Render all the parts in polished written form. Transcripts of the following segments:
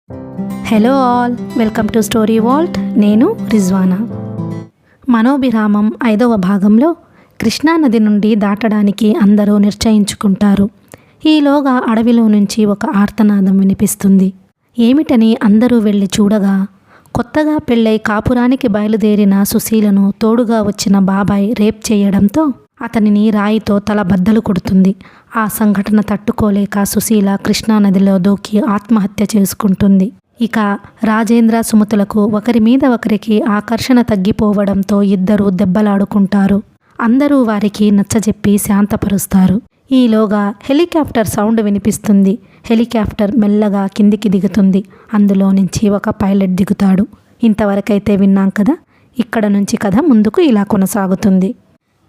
Hello all, welcome to story Walt. నేను రిజ్వానా. మనోభిరామం 5వ భాగంలో కృష్ణానది నుండి దాటడానికి అందరూ నిశ్చయించుకుంటారు. ఈలోగా అడవిలో నుంచి ఒక ఆర్తనాదం వినిపిస్తుంది. ఏమిటని అందరూ వెళ్ళి చూడగా కొత్తగా పెళ్ళై కాపురానికి బయలుదేరిన సుశీలను తోడుగా వచ్చిన బాబాయ్ రేప్ చేయడంతో అతనిని రాయితో తల బద్దలు కొడుతుంది. ఆ సంఘటన తట్టుకోలేక సుశీల కృష్ణానదిలో దూకి ఆత్మహత్య చేసుకుంటుంది. ఇక రాజేంద్ర సుమతులకు ఒకరి మీద ఒకరికి ఆకర్షణ తగ్గిపోవడంతో ఇద్దరూ దెబ్బలాడుకుంటారు. అందరూ వారికి నచ్చజెప్పి శాంతపరుస్తారు. ఈలోగా హెలికాప్టర్ సౌండ్ వినిపిస్తుంది. హెలికాప్టర్ మెల్లగా కిందికి దిగుతుంది. అందులో నుంచి ఒక పైలట్ దిగుతాడు. ఇంతవరకైతే విన్నాం కదా. ఇక్కడ నుంచి కథ ముందుకు ఇలా కొనసాగుతుంది.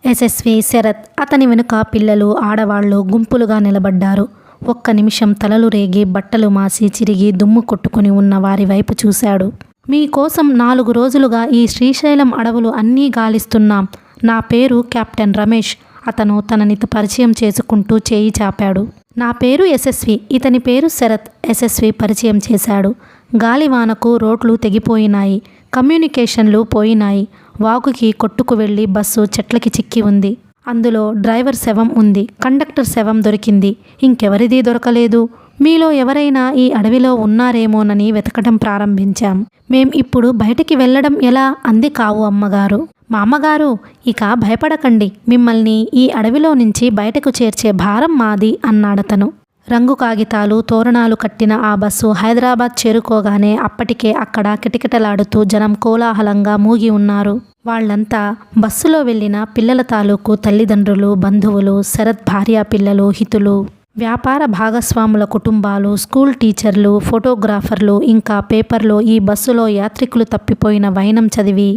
ఎస్ఎస్వి, శరత్, అతని వెనుక పిల్లలు, ఆడవాళ్లు గుంపులుగా నిలబడ్డారు. ఒక్క నిమిషం తలలు రేగి బట్టలు మాసి చిరిగి దుమ్ము కొట్టుకుని ఉన్న వారి వైపు చూశాడు. మీకోసం 4 రోజులుగా ఈ శ్రీశైలం అడవులు అన్నీ గాలిస్తున్నాం. నా పేరు కెప్టెన్ రమేష్. అతను తనని పరిచయం చేసుకుంటూ చేయి చాపాడు. నా పేరు యశస్వి, ఇతని పేరు శరత్. యశస్వి పరిచయం చేశాడు. గాలివానకు రోడ్లు తెగిపోయినాయి, కమ్యూనికేషన్లు పోయినాయి. వాగుకి కొట్టుకు వెళ్ళి బస్సు చెట్లకి చిక్కి ఉంది. అందులో డ్రైవర్ శవం ఉంది, కండక్టర్ శవం దొరికింది. ఇంకెవరిది దొరకలేదు. మీలో ఎవరైనా ఈ అడవిలో ఉన్నారేమోనని వెతకడం ప్రారంభించాం. మేం ఇప్పుడు బయటికి వెళ్ళడం ఎలా అంది కావు అమ్మగారు. మా అమ్మగారు, ఇక భయపడకండి, మిమ్మల్ని ఈ అడవిలో నుంచి బయటకు చేర్చే భారం మాది అన్నాడతను. రంగు కాగితాలు, తోరణాలు కట్టిన ఆ బస్సు హైదరాబాద్ చేరుకోగానే అప్పటికే అక్కడ కిటకిటలాడుతూ జనం కోలాహలంగా మూగి ఉన్నారు. వాళ్లంతా బస్సులో వెళ్ళిన పిల్లల తాలూకు తల్లిదండ్రులు, బంధువులు, శరత్ భార్యా పిల్లలు, హితులు, వ్యాపార భాగస్వాముల కుటుంబాలు, స్కూల్ టీచర్లు, ఫోటోగ్రాఫర్లు, ఇంకా పేపర్లో ఈ బస్సులో యాత్రికులు తప్పిపోయిన వైనం చదివి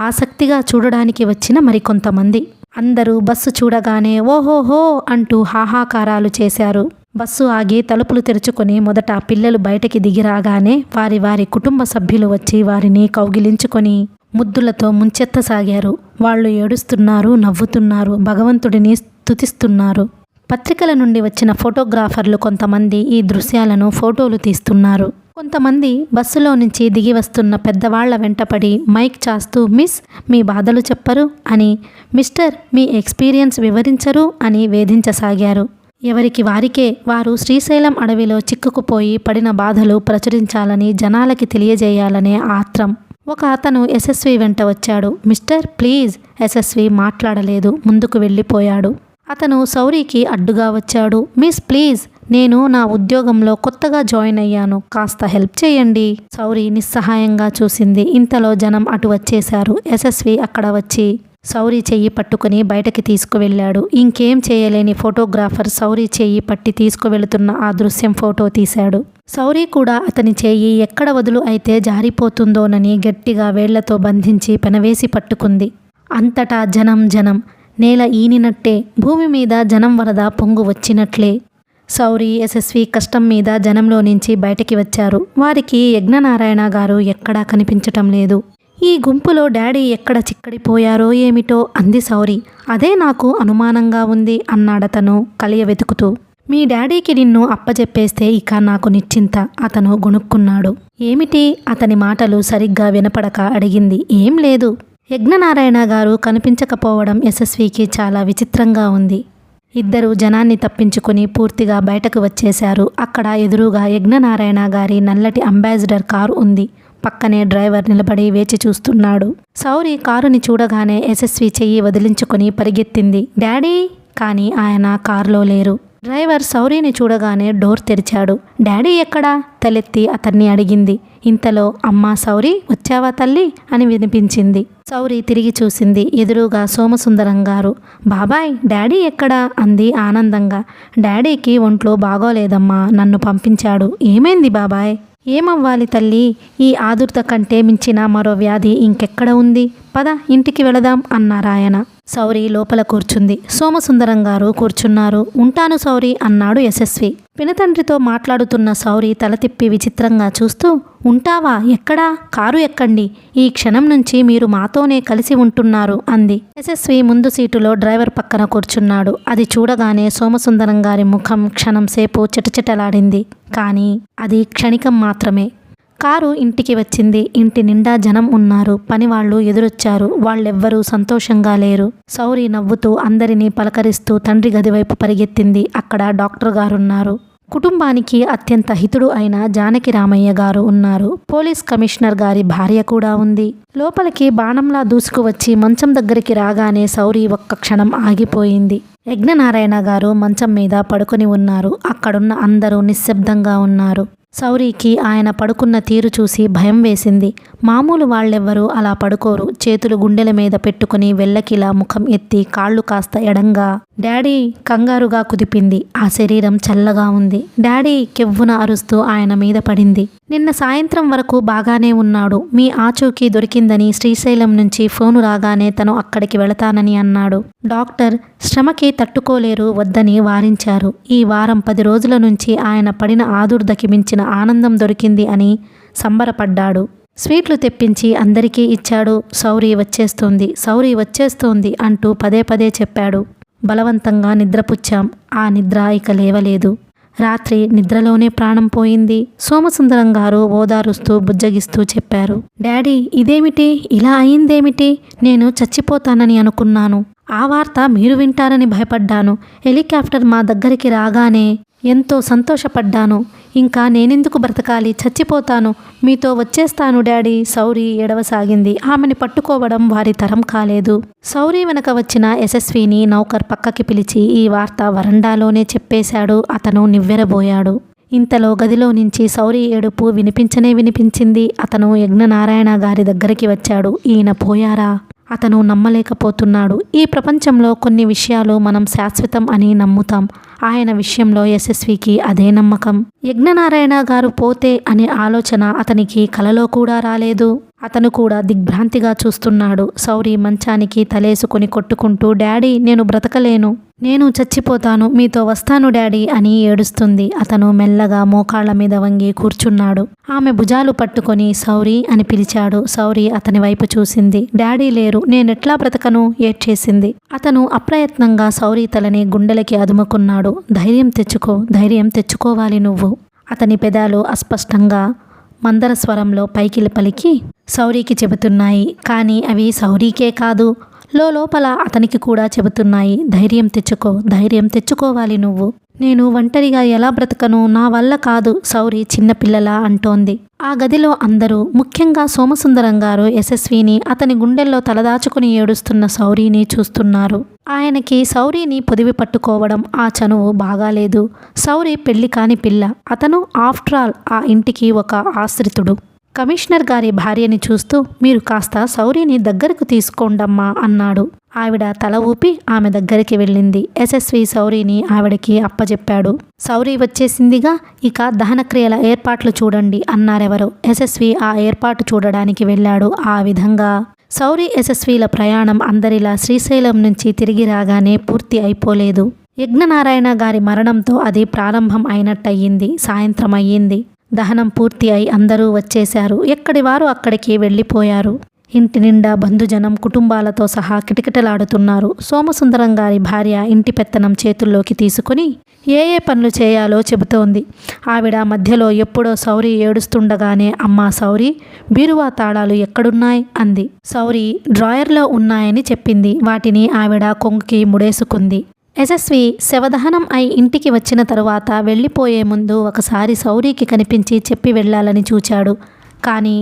ఆసక్తిగా చూడడానికి వచ్చిన మరికొంతమంది. అందరూ బస్సు చూడగానే ఓహోహో అంటూ హాహాకారాలు చేశారు. బస్సు ఆగి తలుపులు తెరుచుకొని మొదట పిల్లలు బయటికి దిగిరాగానే వారి వారి కుటుంబ సభ్యులు వచ్చి వారిని కౌగిలించుకొని ముద్దులతో ముంచెత్తసాగారు. వాళ్ళు ఏడుస్తున్నారు, నవ్వుతున్నారు, భగవంతుడిని స్తుతిస్తున్నారు. పత్రికల నుండి వచ్చిన ఫోటోగ్రాఫర్లు కొంతమంది ఈ దృశ్యాలను ఫోటోలు తీస్తున్నారు. కొంతమంది బస్సులో నుంచి దిగి వస్తున్న పెద్దవాళ్ల వెంటపడి మైక్ చాస్తూ మిస్, మీ బాధలు చెప్పరు అని, మిస్టర్, మీ ఎక్స్పీరియన్స్ వివరించరు అని వేధించసాగారు. ఎవరికి వారికే వారు శ్రీశైలం అడవిలో చిక్కుకుపోయి పడిన బాధలు ప్రచురించాలని, జనాలకి తెలియజేయాలనే ఆత్రం. ఒక అతను యశస్వి వెంట వచ్చాడు. Mister please. యశస్వి మాట్లాడలేదు, ముందుకు వెళ్ళిపోయాడు. అతను సౌరికి అడ్డుగా వచ్చాడు. మిస్ ప్లీజ్, నేను నా ఉద్యోగంలో కొత్తగా జాయిన్ అయ్యాను, కాస్త హెల్ప్ చేయండి. సౌరి నిస్సహాయంగా చూసింది. ఇంతలో జనం అటు వచ్చేశారు. యశస్వి అక్కడ వచ్చి సౌరి చెయ్యి పట్టుకుని బయటకి తీసుకువెళ్ళాడు. ఇంకేం చేయలేని ఫోటోగ్రాఫర్ సౌరి చెయ్యి పట్టి తీసుకువెళుతున్న ఆ దృశ్యం ఫోటో తీశాడు. సౌరి కూడా అతని చెయ్యి ఎక్కడ వదులు అయితే జారిపోతుందోనని గట్టిగా వేళ్లతో బంధించి పెనవేసి పట్టుకుంది. అంతటా జనం జనం. నేల ఈనినట్టే, భూమి మీద జనం వరద పొంగు వచ్చినట్లే. సౌరి, యశస్వి కష్టం మీద జనంలో నుంచి బయటికి వచ్చారు. వారికి యజ్ఞనారాయణ గారు ఎక్కడా కనిపించటం లేదు. ఈ గుంపులో డాడీ ఎక్కడ చిక్కడిపోయారో ఏమిటో అంది సౌరి. అదే నాకు అనుమానంగా ఉంది అన్నాడతను కలియ వెతుకుతూ. మీ డాడీకి నిన్ను అప్పచెప్పేస్తే ఇక నాకు నిశ్చింత. అతను గొణుక్కున్నాడు. ఏమిటి? అతని మాటలు సరిగ్గా వినపడక అడిగింది. ఏం లేదు. యజ్ఞనారాయణ గారు కనిపించకపోవడం యశస్వికి చాలా విచిత్రంగా ఉంది. ఇద్దరు జనాన్ని తప్పించుకుని పూర్తిగా బయటకు వచ్చేశారు. అక్కడ ఎదురుగా యజ్ఞనారాయణ గారి నల్లటి అంబాసిడర్ కారు ఉంది. పక్కనే డ్రైవర్ నిలబడి వేచి చూస్తున్నాడు. సౌరి కారుని చూడగానే యశస్వి చెయ్యి వదిలించుకొని పరిగెత్తింది. డాడీ! కానీ ఆయన కారులో లేరు. డ్రైవర్ సౌరిని చూడగానే డోర్ తెరిచాడు. డాడీ ఎక్కడా? తలెత్తి అతన్ని అడిగింది. ఇంతలో అమ్మా సౌరి, వచ్చావా తల్లి అని వినిపించింది. సౌరి తిరిగి చూసింది. ఎదురుగా సోమసుందరం గారు. బాబాయ్, డాడీ ఎక్కడా అంది ఆనందంగా. డాడీకి ఒంట్లో బాగోలేదమ్మా, నన్ను పంపించాడు. ఏమైంది బాబాయ్? ఏమవ్వాలి తల్లి? ఈ ఆదుర్త కంటే మించిన మరో వ్యాధి ఇంకెక్కడ ఉంది? పద ఇంటికి వెళదాం అన్నారాయన. సౌరి లోపల కూర్చుంది. సోమసుందరం గారు కూర్చున్నారు. ఉంటాను సౌరి అన్నాడు యశస్వి. పినతండ్రితో మాట్లాడుతున్న సౌరి తల తిప్పి విచిత్రంగా చూస్తూ, ఉంటావా? ఎక్కడా? కారు ఎక్కండి. ఈ క్షణం నుంచి మీరు మాతోనే కలిసి ఉంటున్నారు అంది. యశస్వి ముందు సీటులో డ్రైవర్ పక్కన కూర్చున్నాడు. అది చూడగానే సోమసుందరం గారి ముఖం క్షణం సేపు చిటచిటలాడింది. కానీ అది క్షణికం మాత్రమే. కారు ఇంటికి వచ్చింది. ఇంటి నిండా జనం ఉన్నారు. పనివాళ్ళు ఎదురొచ్చారు. వాళ్ళెవ్వరూ సంతోషంగా లేరు. సౌరి నవ్వుతూ అందరినీ పలకరిస్తూ తండ్రి గదివైపు పరిగెత్తింది. అక్కడ డాక్టర్ గారున్నారు. కుటుంబానికి అత్యంత హితుడు అయిన జానకి రామయ్య గారు ఉన్నారు. పోలీస్ కమిషనర్ గారి భార్య కూడా ఉంది. లోపలికి బాణంలా దూసుకువచ్చి మంచం దగ్గరికి రాగానే సౌరి ఒక్క క్షణం ఆగిపోయింది. యజ్ఞనారాయణ గారు మంచం మీద పడుకొని ఉన్నారు. అక్కడున్న అందరూ నిశ్శబ్దంగా ఉన్నారు. సౌరికి ఆయన పడుకున్న తీరు చూసి భయం వేసింది. మామూలు వాళ్ళెవ్వరూ అలా పడుకోరు. చేతులు గుండెల మీద పెట్టుకుని వెల్లకిలా ముఖం ఎత్తి కాళ్ళు కాస్త ఎడంగా. డాడీ కంగారుగా కుదిపింది. ఆ శరీరం చల్లగా ఉంది. డాడీ కెవ్వున అరుస్తూ ఆయన మీద పడింది. నిన్న సాయంత్రం వరకు బాగానే ఉన్నాడు. మీ ఆచూకీ దొరికిందని శ్రీశైలం నుంచి ఫోను రాగానే తను అక్కడికి వెళతానని అన్నాడు. డాక్టర్ శ్రమకి తట్టుకోలేరు, వద్దని వారించారు. ఈ వారం 10 రోజుల నుంచి ఆయన పడిన ఆదుర్దకి మించిన ఆనందం దొరికింది అని సంబరపడ్డాడు. స్వీట్లు తెప్పించి అందరికీ ఇచ్చాడు. సౌరి వచ్చేస్తోంది, సౌరి వచ్చేస్తోంది అంటూ పదే పదే చెప్పాడు. బలవంతంగా నిద్రపుచ్చాం. ఆ నిద్ర ఇక లేవలేదు. రాత్రి నిద్రలోనే ప్రాణం పోయింది. సోమసుందరం గారు ఓదారుస్తూ బుజ్జగిస్తూ చెప్పారు. డాడీ ఇదేమిటి, ఇలా అయిందేమిటి? నేను చచ్చిపోతానని అనుకున్నాను. ఆ వార్త మీరు వింటారని భయపడ్డాను. హెలికాప్టర్ మా దగ్గరికి రాగానే ఎంతో సంతోషపడ్డాను. ఇంకా నేనెందుకు బ్రతకాలి, చచ్చిపోతాను, మీతో వచ్చేస్తాను డాడీ. సౌరి ఏడవసాగింది. ఆమెని పట్టుకోవడం వారి తరం కాలేదు. సౌరి వెనక వచ్చిన యశస్విని నౌకర్ పక్కకి పిలిచి ఈ వార్త వరండాలోనే చెప్పేశాడు. అతను నివ్వెరబోయాడు. ఇంతలో గదిలో నుంచి సౌరి ఏడుపు వినిపించింది. అతను యజ్ఞనారాయణ గారి దగ్గరికి వచ్చాడు. ఈయన పోయారా? అతను నమ్మలేకపోతున్నాడు. ఈ ప్రపంచంలో కొన్ని విషయాలు మనం శాశ్వతం అని నమ్ముతాం. ఆయన విషయంలో యశస్వికి అదే నమ్మకం. యజ్ఞనారాయణ గారు పోతే అనే ఆలోచన అతనికి కలలో కూడా రాలేదు. అతను కూడా దిగ్భ్రాంతిగా చూస్తున్నాడు. సౌరి మంచానికి తలేసుకుని కొట్టుకుంటూ డాడీ నేను బ్రతకలేను, నేను చచ్చిపోతాను, మీతో వస్తాను డాడీ అని ఏడుస్తుంది. అతను మెల్లగా మోకాళ్ల మీద వంగి కూర్చున్నాడు. ఆమె భుజాలు పట్టుకొని సౌరి అని పిలిచాడు. సౌరి అతని వైపు చూసింది. డాడీ లేరు, నేనెట్లా బ్రతకను ఏడ్చేసింది. అతను అప్రయత్నంగా సౌరి తలని గుండెలకి అదుముకున్నాడు. ధైర్యం తెచ్చుకో, ధైర్యం తెచ్చుకోవాలి నువ్వు. అతని పెదాలు అస్పష్టంగా మందర స్వరంలో పైకి పలికి సౌరికి చెబుతున్నాయి. కానీ అవి సౌరికే కాదు, లోపల అతనికి కూడా చెబుతున్నాయి. ధైర్యం తెచ్చుకో, ధైర్యం తెచ్చుకోవాలి నువ్వు. నేను ఒంటరిగా ఎలా బ్రతకను, నా వల్ల కాదు, సౌరి చిన్నపిల్లలా అంటోంది. ఆ గదిలో అందరూ, ముఖ్యంగా సోమసుందరం గారు యశస్విని అతని గుండెల్లో తలదాచుకుని ఏడుస్తున్న సౌరిని చూస్తున్నారు. ఆయనకి సౌరిని పొదివి పట్టుకోవడం ఆ చనువు బాగాలేదు. సౌరి పెళ్లి కాని పిల్ల. అతను ఆఫ్టర్ ఆల్ ఆ ఇంటికి ఒక ఆశ్రితుడు. కమిషనర్ గారి భార్యని చూస్తూ మీరు కాస్త సౌరిని దగ్గరకు తీసుకోండమ్మా అన్నాడు. ఆవిడ తల ఊపి ఆమె దగ్గరికి వెళ్ళింది. యశస్వి సౌరిని ఆవిడకి అప్పజెప్పాడు. సౌరి వచ్చేసిందిగా, ఇక దహనక్రియల ఏర్పాట్లు చూడండి అన్నారెవరో. యశస్వి ఆ ఏర్పాటు చూడడానికి వెళ్ళాడు. ఆ విధంగా సౌరి యశస్విల ప్రయాణం అందరిలా శ్రీశైలం నుంచి తిరిగి రాగానే పూర్తి అయిపోలేదు. యజ్ఞనారాయణ గారి మరణంతో అది ప్రారంభం అయినట్టయింది. సాయంత్రం అయ్యింది. దహనం పూర్తి అయి అందరూ వచ్చేశారు. ఎక్కడి వారు అక్కడికి వెళ్ళిపోయారు. ఇంటి నిండా బంధుజనం కుటుంబాలతో సహా కిటకిటలాడుతున్నారు. సోమసుందరం గారి భార్య ఇంటి పెత్తనం చేతుల్లోకి తీసుకుని ఏ పనులు చేయాలో చెబుతోంది. ఆవిడ మధ్యలో ఎప్పుడో సౌరి ఏడుస్తుండగానే అమ్మా సౌరి, బీరువా తాళాలు ఎక్కడున్నాయి అంది. సౌరి డ్రాయర్లో ఉన్నాయని చెప్పింది. వాటిని ఆవిడ కొంగుకి ముడేసుకుంది. యశస్వి శవదహనం అయి ఇంటికి వచ్చిన తరువాత వెళ్ళిపోయే ముందు ఒకసారి సౌరికి కనిపించి చెప్పి వెళ్ళాలని చూచాడు. కానీ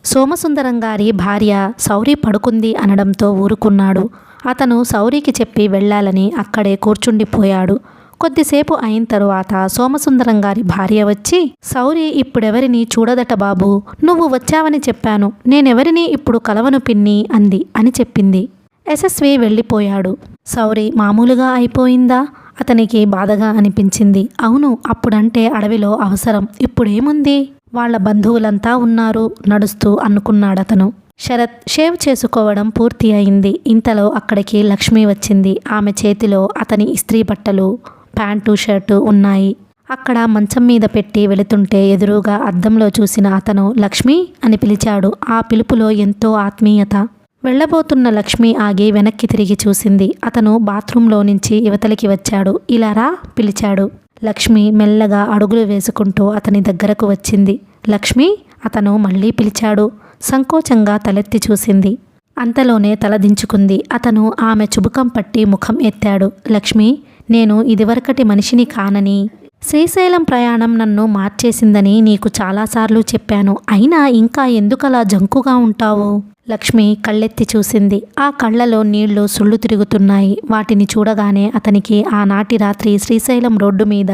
సోమసుందరం గారి భార్య సౌరి పడుకుంది అనడంతో ఊరుకున్నాడు. అతను సౌరికి చెప్పి వెళ్ళాలని అక్కడే కూర్చుండిపోయాడు. కొద్దిసేపు అయిన తరువాత సోమసుందరం గారి భార్య వచ్చి సౌరి ఇప్పుడెవరిని చూడదట బాబు, నువ్వు వచ్చావని చెప్పాను, నేనెవరిని ఇప్పుడు కలవను పిన్ని అంది అని చెప్పింది. యశస్వి వెళ్ళిపోయాడు. సౌరి మామూలుగా అయిపోయిందా? అతనికి బాధగా అనిపించింది. అవును, అప్పుడంటే అడవిలో అవసరం, ఇప్పుడేముంది, వాళ్ల బంధువులంతా ఉన్నారు నడుస్తూ అనుకున్నాడతను. శరత్ షేవ్ చేసుకోవడం పూర్తి అయింది. ఇంతలో అక్కడికి లక్ష్మి వచ్చింది. ఆమె చేతిలో అతని ఇస్త్రీ బట్టలు, ప్యాంటు షర్టు ఉన్నాయి. అక్కడ మంచం మీద పెట్టి వెళుతుంటే ఎదురుగా అద్దంలో చూసిన అతను లక్ష్మి అని పిలిచాడు. ఆ పిలుపులో ఎంతో ఆత్మీయత. వెళ్లబోతున్న లక్ష్మి ఆగి వెనక్కి తిరిగి చూసింది. అతను బాత్రూంలో నుంచి యువతలికి వచ్చాడు. ఇలా రా పిలిచాడు. లక్ష్మి మెల్లగా అడుగులు వేసుకుంటూ అతని దగ్గరకు వచ్చింది. లక్ష్మి, అతను మళ్ళీ పిలిచాడు. సంకోచంగా తలెత్తి చూసింది. అంతలోనే తలదించుకుంది. అతను ఆమె చుబుకం పట్టి ముఖం ఎత్తాడు. లక్ష్మి, నేను ఇదివరకటి మనిషిని కానని, శ్రీశైలం ప్రయాణం నన్ను మార్చేసిందని నీకు చాలాసార్లు చెప్పాను. అయినా ఇంకా ఎందుకలా జంకుగా ఉంటావు? లక్ష్మి కళ్ళెత్తి చూసింది. ఆ కళ్ళలో నీళ్లు సుళ్ళు తిరుగుతున్నాయి. వాటిని చూడగానే అతనికి ఆనాటి రాత్రి శ్రీశైలం రోడ్డు మీద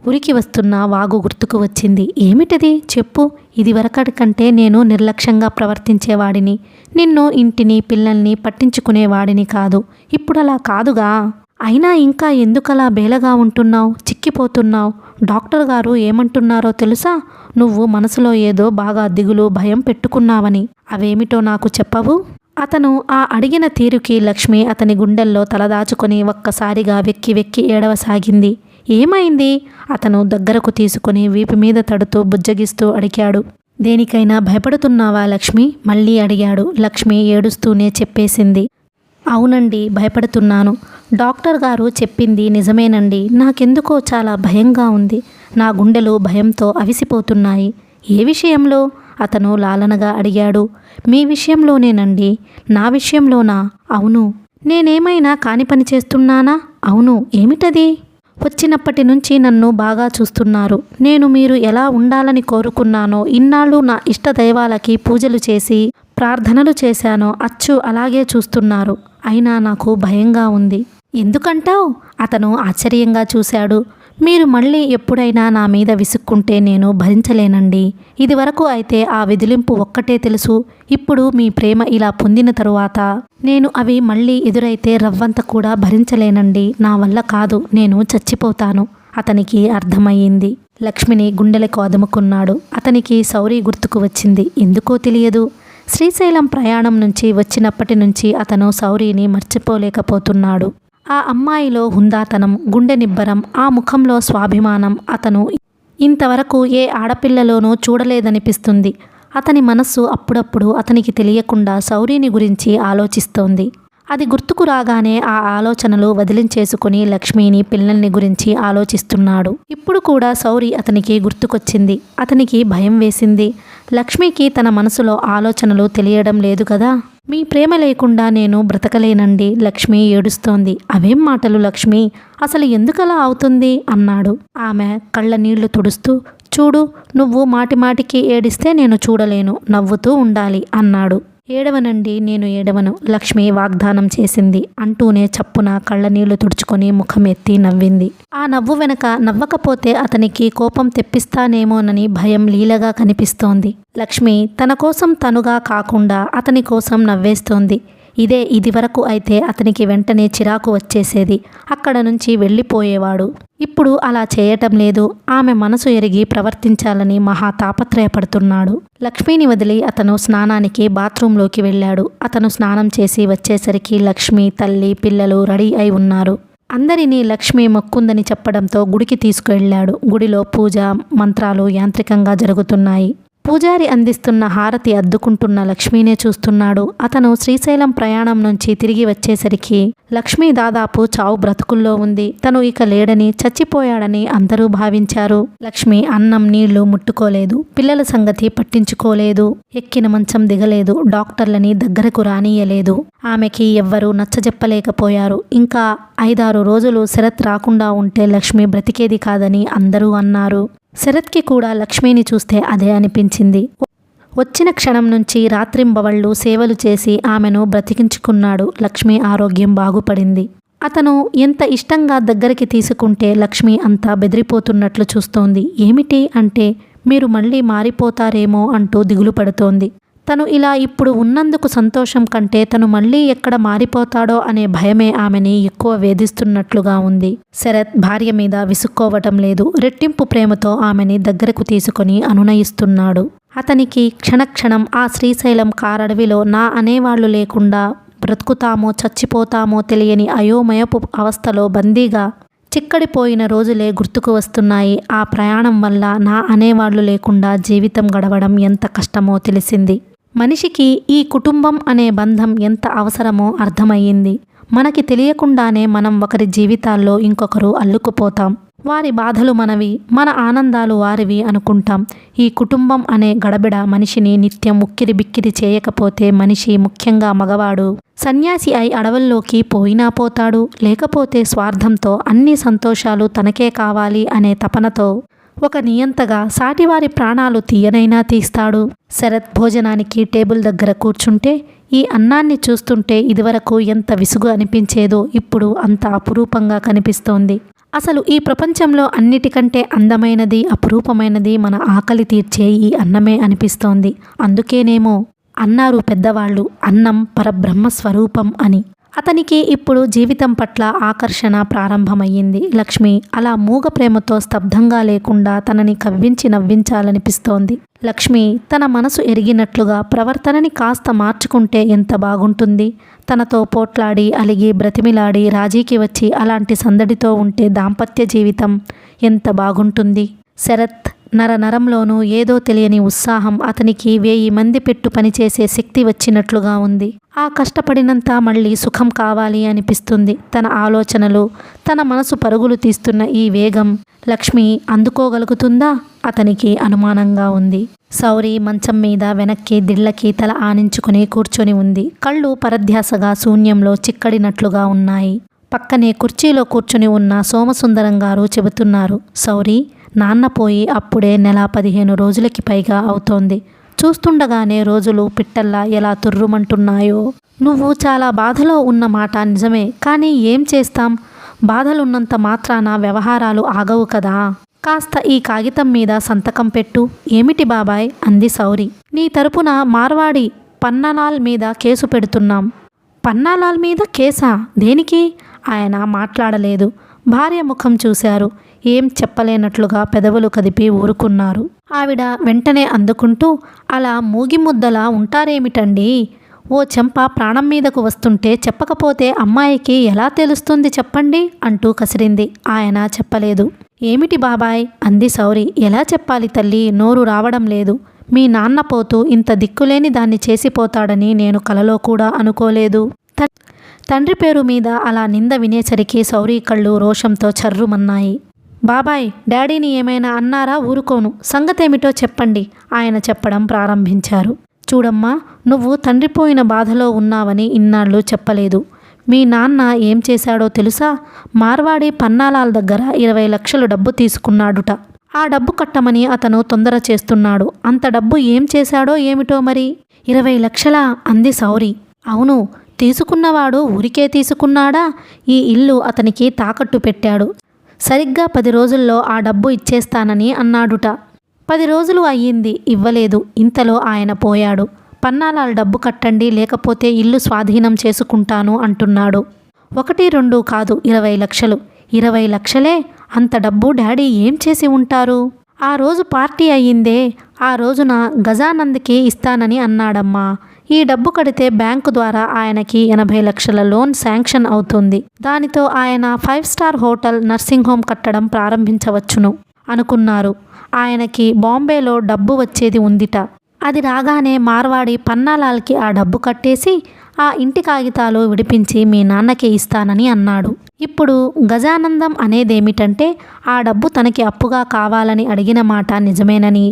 ఉరికి వస్తున్న వాగు గుర్తుకు వచ్చింది. ఏమిటది చెప్పు. ఇదివరకటి కంటే నేను నిర్లక్ష్యంగా ప్రవర్తించేవాడిని. నిన్ను, ఇంటిని, పిల్లల్ని పట్టించుకునేవాడిని కాదు. ఇప్పుడలా కాదుగా. అయినా ఇంకా ఎందుకలా బేలగా ఉంటున్నావు, చిక్కిపోతున్నావు? డాక్టర్ గారు ఏమంటున్నారో తెలుసా? నువ్వు మనసులో ఏదో బాగా దిగులు, భయం పెట్టుకున్నావని. అవేమిటో నాకు చెప్పవు? అతను ఆ అడిగిన తీరుకి లక్ష్మి అతని గుండెల్లో తలదాచుకొని ఒక్కసారిగా వెక్కి వెక్కి ఏడవసాగింది. ఏమైంది? అతను దగ్గరకు తీసుకుని వీపు మీద తడుతూ బుజ్జగిస్తూ అడిగాడు. దేనికైనా భయపడుతున్నావా లక్ష్మి? మళ్ళీ అడిగాడు. లక్ష్మి ఏడుస్తూనే చెప్పేసింది. అవునండి, భయపడుతున్నాను. డాక్టర్ గారు చెప్పింది నిజమేనండి. నాకెందుకో చాలా భయంగా ఉంది. నా గుండెలు భయంతో అవిసిపోతున్నాయి. ఏ విషయంలో? అతను లాలనగా అడిగాడు. మీ విషయంలోనేనండి. నా విషయంలోనా? అవును. నేనేమైనా కాని పని చేస్తున్నానా? అవును. ఏమిటది? వచ్చినప్పటి నుంచి నన్ను బాగా చూస్తున్నారు. నేను మీరు ఎలా ఉండాలని కోరుకున్నానో, ఇన్నాళ్ళు నా ఇష్ట దైవాలకి పూజలు చేసి ప్రార్థనలు చేశానో అచ్చు అలాగే చూస్తున్నారు. అయినా నాకు భయంగా ఉంది. ఎందుకంటావ్? అతను ఆశ్చర్యంగా చూశాడు. మీరు మళ్ళీ ఎప్పుడైనా నా మీద విసుక్కుంటే నేను భరించలేనండి. ఇదివరకు అయితే ఆ విదిలింపు ఒక్కటే తెలుసు. ఇప్పుడు మీ ప్రేమ ఇలా పొందిన తరువాత నేను అవి మళ్ళీ ఎదురైతే రవ్వంత కూడా భరించలేనండి. నా వల్ల కాదు. నేను చచ్చిపోతాను. అతనికి అర్థమయ్యింది. లక్ష్మిని గుండెలకు అదుముకున్నాడు. అతనికి శౌరి గుర్తుకు వచ్చింది. ఎందుకో తెలియదు. శ్రీశైలం ప్రయాణం నుంచి వచ్చినప్పటి నుంచి అతను శౌరిని మర్చిపోలేకపోతున్నాడు. ఆ అమ్మాయిలో హుందాతనం, గుండె నిబ్బరం, ఆ ముఖంలో స్వాభిమానం అతను ఇంతవరకు ఏ ఆడపిల్లలోనూ చూడలేదనిపిస్తుంది. అతని మనస్సు అప్పుడప్పుడు అతనికి తెలియకుండా శౌరిని గురించి ఆలోచిస్తోంది. అది గుర్తుకు రాగానే ఆ ఆలోచనలు వదిలించేసుకుని లక్ష్మిని, పిల్లల్ని గురించి ఆలోచిస్తున్నాడు. ఇప్పుడు కూడా శౌరి అతనికి గుర్తుకొచ్చింది. అతనికి భయం వేసింది. లక్ష్మికి తన మనసులో ఆలోచనలు తెలియడం లేదు కదా. మీ ప్రేమ లేకుండా నేను బ్రతకలేనండి. లక్ష్మి ఏడుస్తోంది. అవేం మాటలు లక్ష్మి? అసలు ఎందుకలా అవుతుంది అన్నాడు. ఆమె కళ్ళ నీళ్లు తుడుస్తూ, చూడు, నువ్వు మాటిమాటికి ఏడిస్తే నేను చూడలేను. నవ్వుతూ ఉండాలి అన్నాడు. ఏడవనండి, నేను ఏడవను, లక్ష్మి వాగ్దానం చేసింది అంటూనే చప్పున కళ్ళనీళ్లు తుడుచుకొని ముఖం ఎత్తి నవ్వింది. ఆ నవ్వు వెనక నవ్వకపోతే అతనికి కోపం తెప్పిస్తానేమోనని భయం లీలగా కనిపిస్తోంది. లక్ష్మి తన కోసం తనుగా కాకుండా అతని కోసం నవ్వేస్తోంది. ఇదివరకు అయితే అతనికి వెంటనే చిరాకు వచ్చేసేది. అక్కడ నుంచి వెళ్ళిపోయేవాడు. ఇప్పుడు అలా చేయటం లేదు. ఆమె మనసు ఎరిగి ప్రవర్తించాలని మహా తాపత్రయపడుతున్నాడు. లక్ష్మిని వదిలి అతను స్నానానికి బాత్రూంలోకి వెళ్ళాడు. అతను స్నానం చేసి వచ్చేసరికి లక్ష్మి, తల్లి, పిల్లలు రెడీ అయి ఉన్నారు. అందరినీ లక్ష్మి మొక్కుందని చెప్పడంతో గుడికి తీసుకువెళ్ళాడు. గుడిలో పూజ, మంత్రాలు యాంత్రికంగా జరుగుతున్నాయి. పూజారి అందిస్తున్న హారతి అద్దుకుంటున్న లక్ష్మీనే చూస్తున్నాడు. అతను శ్రీశైలం ప్రయాణం నుంచి తిరిగి వచ్చేసరికి లక్ష్మి దాదాపు చావు బ్రతుకుల్లో ఉంది. తను ఇక లేడని, చచ్చిపోయాడని అందరూ భావించారు. లక్ష్మి అన్నం, నీళ్లు ముట్టుకోలేదు. పిల్లల సంగతి పట్టించుకోలేదు. ఎక్కిన మంచం దిగలేదు. డాక్టర్లని దగ్గరకు రానియలేదు. ఆమెకి ఎవ్వరూ నచ్చజెప్పలేకపోయారు. ఇంకా 5-6 రోజులు శరత్ రాకుండా ఉంటే లక్ష్మి బ్రతికేది కాదని అందరూ అన్నారు. శరత్కి కూడా లక్ష్మిని చూస్తే అదే అనిపించింది. వచ్చిన క్షణం నుంచి రాత్రింబవళ్ళు సేవలు చేసి ఆమెను బ్రతికించుకున్నాడు. లక్ష్మి ఆరోగ్యం బాగుపడింది. అతను ఎంత ఇష్టంగా దగ్గరికి తీసుకుంటే లక్ష్మి అంతా బెదిరిపోతున్నట్లు చూస్తోంది. ఏమిటి అంటే, మీరు మళ్ళీ మారిపోతారేమో అంటూ దిగులు పడుతోంది. తను ఇలా ఇప్పుడు ఉన్నందుకు సంతోషం కంటే తను మళ్ళీ ఎక్కడ మారిపోతాడో అనే భయమే ఆమెని ఎక్కువ వేధిస్తున్నట్లుగా ఉంది. శరత్ భార్య మీద విసుక్కోవటం లేదు. రెట్టింపు ప్రేమతో ఆమెని దగ్గరకు తీసుకొని అనునయిస్తున్నాడు. అతనికి క్షణక్షణం ఆ శ్రీశైలం కారడవిలో నా అనేవాళ్లు లేకుండా బ్రతుకుతామో చచ్చిపోతామో తెలియని అయోమయపు అవస్థలో బందీగా చిక్కడిపోయిన రోజులే గుర్తుకు వస్తున్నాయి. ఆ ప్రయాణం వల్ల నా అనేవాళ్లు లేకుండా జీవితం గడవడం ఎంత కష్టమో తెలిసింది. మనిషికి ఈ కుటుంబం అనే బంధం ఎంత అవసరమో అర్థమయ్యింది. మనకి తెలియకుండానే మనం ఒకరి జీవితాల్లో ఇంకొకరు అల్లుకుపోతాం. వారి బాధలు మనవి, మన ఆనందాలు వారివి అనుకుంటాం. ఈ కుటుంబం అనే గడబిడ మనిషిని నిత్యం ఉక్కిరి బిక్కిరి చేయకపోతే మనిషి, ముఖ్యంగా మగవాడు, సన్యాసి అయి అడవుల్లోకి పోయినా పోతాడు, లేకపోతే స్వార్థంతో అన్ని సంతోషాలు తనకే కావాలి అనే తపనతో ఒక నియంతగా సాటివారి ప్రాణాలు తీయనైనా తీస్తాడు. శరత్ భోజనానికి టేబుల్ దగ్గర కూర్చుంటే ఈ అన్నాన్ని చూస్తుంటే ఇదివరకు ఎంత విసుగు అనిపించేదో ఇప్పుడు అంత అపురూపంగా కనిపిస్తోంది. అసలు ఈ ప్రపంచంలో అన్నిటికంటే అందమైనది, అపురూపమైనది మన ఆకలి తీర్చే ఈ అన్నమే అనిపిస్తోంది. అందుకేనేమో అన్నారు పెద్దవాళ్ళు, అన్నం పరబ్రహ్మ స్వరూపం అని. అతనికి ఇప్పుడు జీవితం పట్ల ఆకర్షణ ప్రారంభమయ్యింది. లక్ష్మి అలా మూగ ప్రేమతో స్తబ్దంగా లేకుండా తనని కవ్వించి నవ్వించాలనిపిస్తోంది. లక్ష్మి తన మనసు ఎరిగినట్లుగా ప్రవర్తనని కాస్త మార్చుకుంటే ఎంత బాగుంటుంది. తనతో పోట్లాడి, అలిగి, బ్రతిమిలాడి, రాజీకి వచ్చి అలాంటి సందడితో ఉంటే దాంపత్య జీవితం ఎంత బాగుంటుంది. శరత్ నరనరంలోనూ ఏదో తెలియని ఉత్సాహం. అతనికి 1000 మంది పెట్టు పనిచేసే శక్తి వచ్చినట్లుగా ఉంది. ఆ కష్టపడినంత మళ్ళీ సుఖం కావాలి అనిపిస్తుంది. తన ఆలోచనలు, తన మనసు పరుగులు తీస్తున్న ఈ వేగం లక్ష్మి అందుకోగలుగుతుందా? అతనికి అనుమానంగా ఉంది. సౌరి మంచం మీద వెనక్కి దిళ్ళకి తల ఆనించుకుని కూర్చొని ఉంది. కళ్ళు పరధ్యాసగా శూన్యంలో చిక్కడినట్లుగా ఉన్నాయి. పక్కనే కుర్చీలో కూర్చుని ఉన్న సోమసుందరం గారు చెబుతున్నారు, సౌరి, నాన్న పోయి అప్పుడే నెల 15 రోజులకి పైగా అవుతోంది. చూస్తుండగానే రోజులు పిట్టల్లా ఎలా తుర్రుమంటున్నాయో. నువ్వు చాలా బాధలో ఉన్న మాట నిజమే, కానీ ఏం చేస్తాం? బాధలున్నంత మాత్రాన వ్యవహారాలు ఆగవు కదా. కాస్త ఈ కాగితం మీద సంతకం పెట్టు. ఏమిటి బాబాయ్? అంది సౌరి. నీ తరపున మార్వాడి పన్నాలాల్ మీద కేసు పెడుతున్నాం. పన్నాలాల్ మీద కేసా? దేనికి? ఆయన మాట్లాడలేదు. భార్య ముఖం చూశారు. ఏం చెప్పలేనట్లుగా పెదవులు కదిపి ఊరుకున్నారు. ఆవిడ వెంటనే అందుకుంటూ, అలా మూగిముద్దలా ఉంటారేమిటండి? ఓ చెంప ప్రాణం మీదకు వస్తుంటే చెప్పకపోతే అమ్మాయికి ఎలా తెలుస్తుంది చెప్పండి అంటూ కసిరింది. ఆయన చెప్పలేదు. ఏమిటి బాబాయ్? అంది సౌరి. ఎలా చెప్పాలి తల్లి, నోరు రావడం లేదు. మీ నాన్న పోతూ ఇంత దిక్కులేని దాన్ని చేసిపోతాడని నేను కలలో కూడా అనుకోలేదు. తండ్రి పేరు మీద అలా నింద వినేసరికి సౌరి కళ్ళు రోషంతో చర్రుమన్నాయి. బాబాయ్, డాడీని ఏమైనా అన్నారా? ఊరుకోను. సంగతేమిటో చెప్పండి. ఆయన చెప్పడం ప్రారంభించారు. చూడమ్మా, నువ్వు తండ్రిపోయిన బాధలో ఉన్నావని ఇన్నాళ్ళు చెప్పలేదు. మీ నాన్న ఏం చేశాడో తెలుసా? మార్వాడి పన్నాలాల్ దగ్గర 20 లక్షలు డబ్బు తీసుకున్నాడుట. ఆ డబ్బు కట్టమని అతను తొందర చేస్తున్నాడు. అంత డబ్బు ఏం చేశాడో ఏమిటో మరి. 20 లక్షలా? అంది సౌరి. అవును. తీసుకున్నవాడు ఊరికే తీసుకున్నాడా? ఈ ఇల్లు అతనికి తాకట్టు పెట్టాడు. సరిగ్గా 10 రోజుల్లో ఆ డబ్బు ఇచ్చేస్తానని అన్నాడుట. 10 రోజులు అయ్యింది, ఇవ్వలేదు. ఇంతలో ఆయన పోయాడు. పన్నాలాల్ డబ్బు కట్టండి, లేకపోతే ఇల్లు స్వాధీనం చేసుకుంటాను అంటున్నాడు. 1, 2 కాదు, 20 లక్షలు. 20 లక్షలే? అంత డబ్బు డాడీ ఏం చేసి ఉంటారు? ఆ రోజు పార్టీ అయ్యిందే, ఆ రోజున గజానంద్కి ఇస్తానని అన్నాడమ్మా. ఈ డబ్బు కడితే బ్యాంకు ద్వారా ఆయనకి 80 లక్షల లోన్ శాంక్షన్ అవుతుంది. దానితో ఆయన 5 స్టార్ హోటల్, నర్సింగ్ హోమ్ కట్టడం ప్రారంభించవచ్చును అనుకున్నారు. ఆయనకి బాంబేలో డబ్బు వచ్చేది ఉందిట. అది రాగానే మార్వాడి పన్నాలాల్కి ఆ డబ్బు కట్టేసి ఆ ఇంటి కాగితాలు విడిపించి మీ నాన్నకి ఇస్తానని అన్నాడు. ఇప్పుడు గజానందం అనేదేమిటంటే ఆ డబ్బు తనకి అప్పుగా కావాలని అడిగిన మాట నిజమేనని,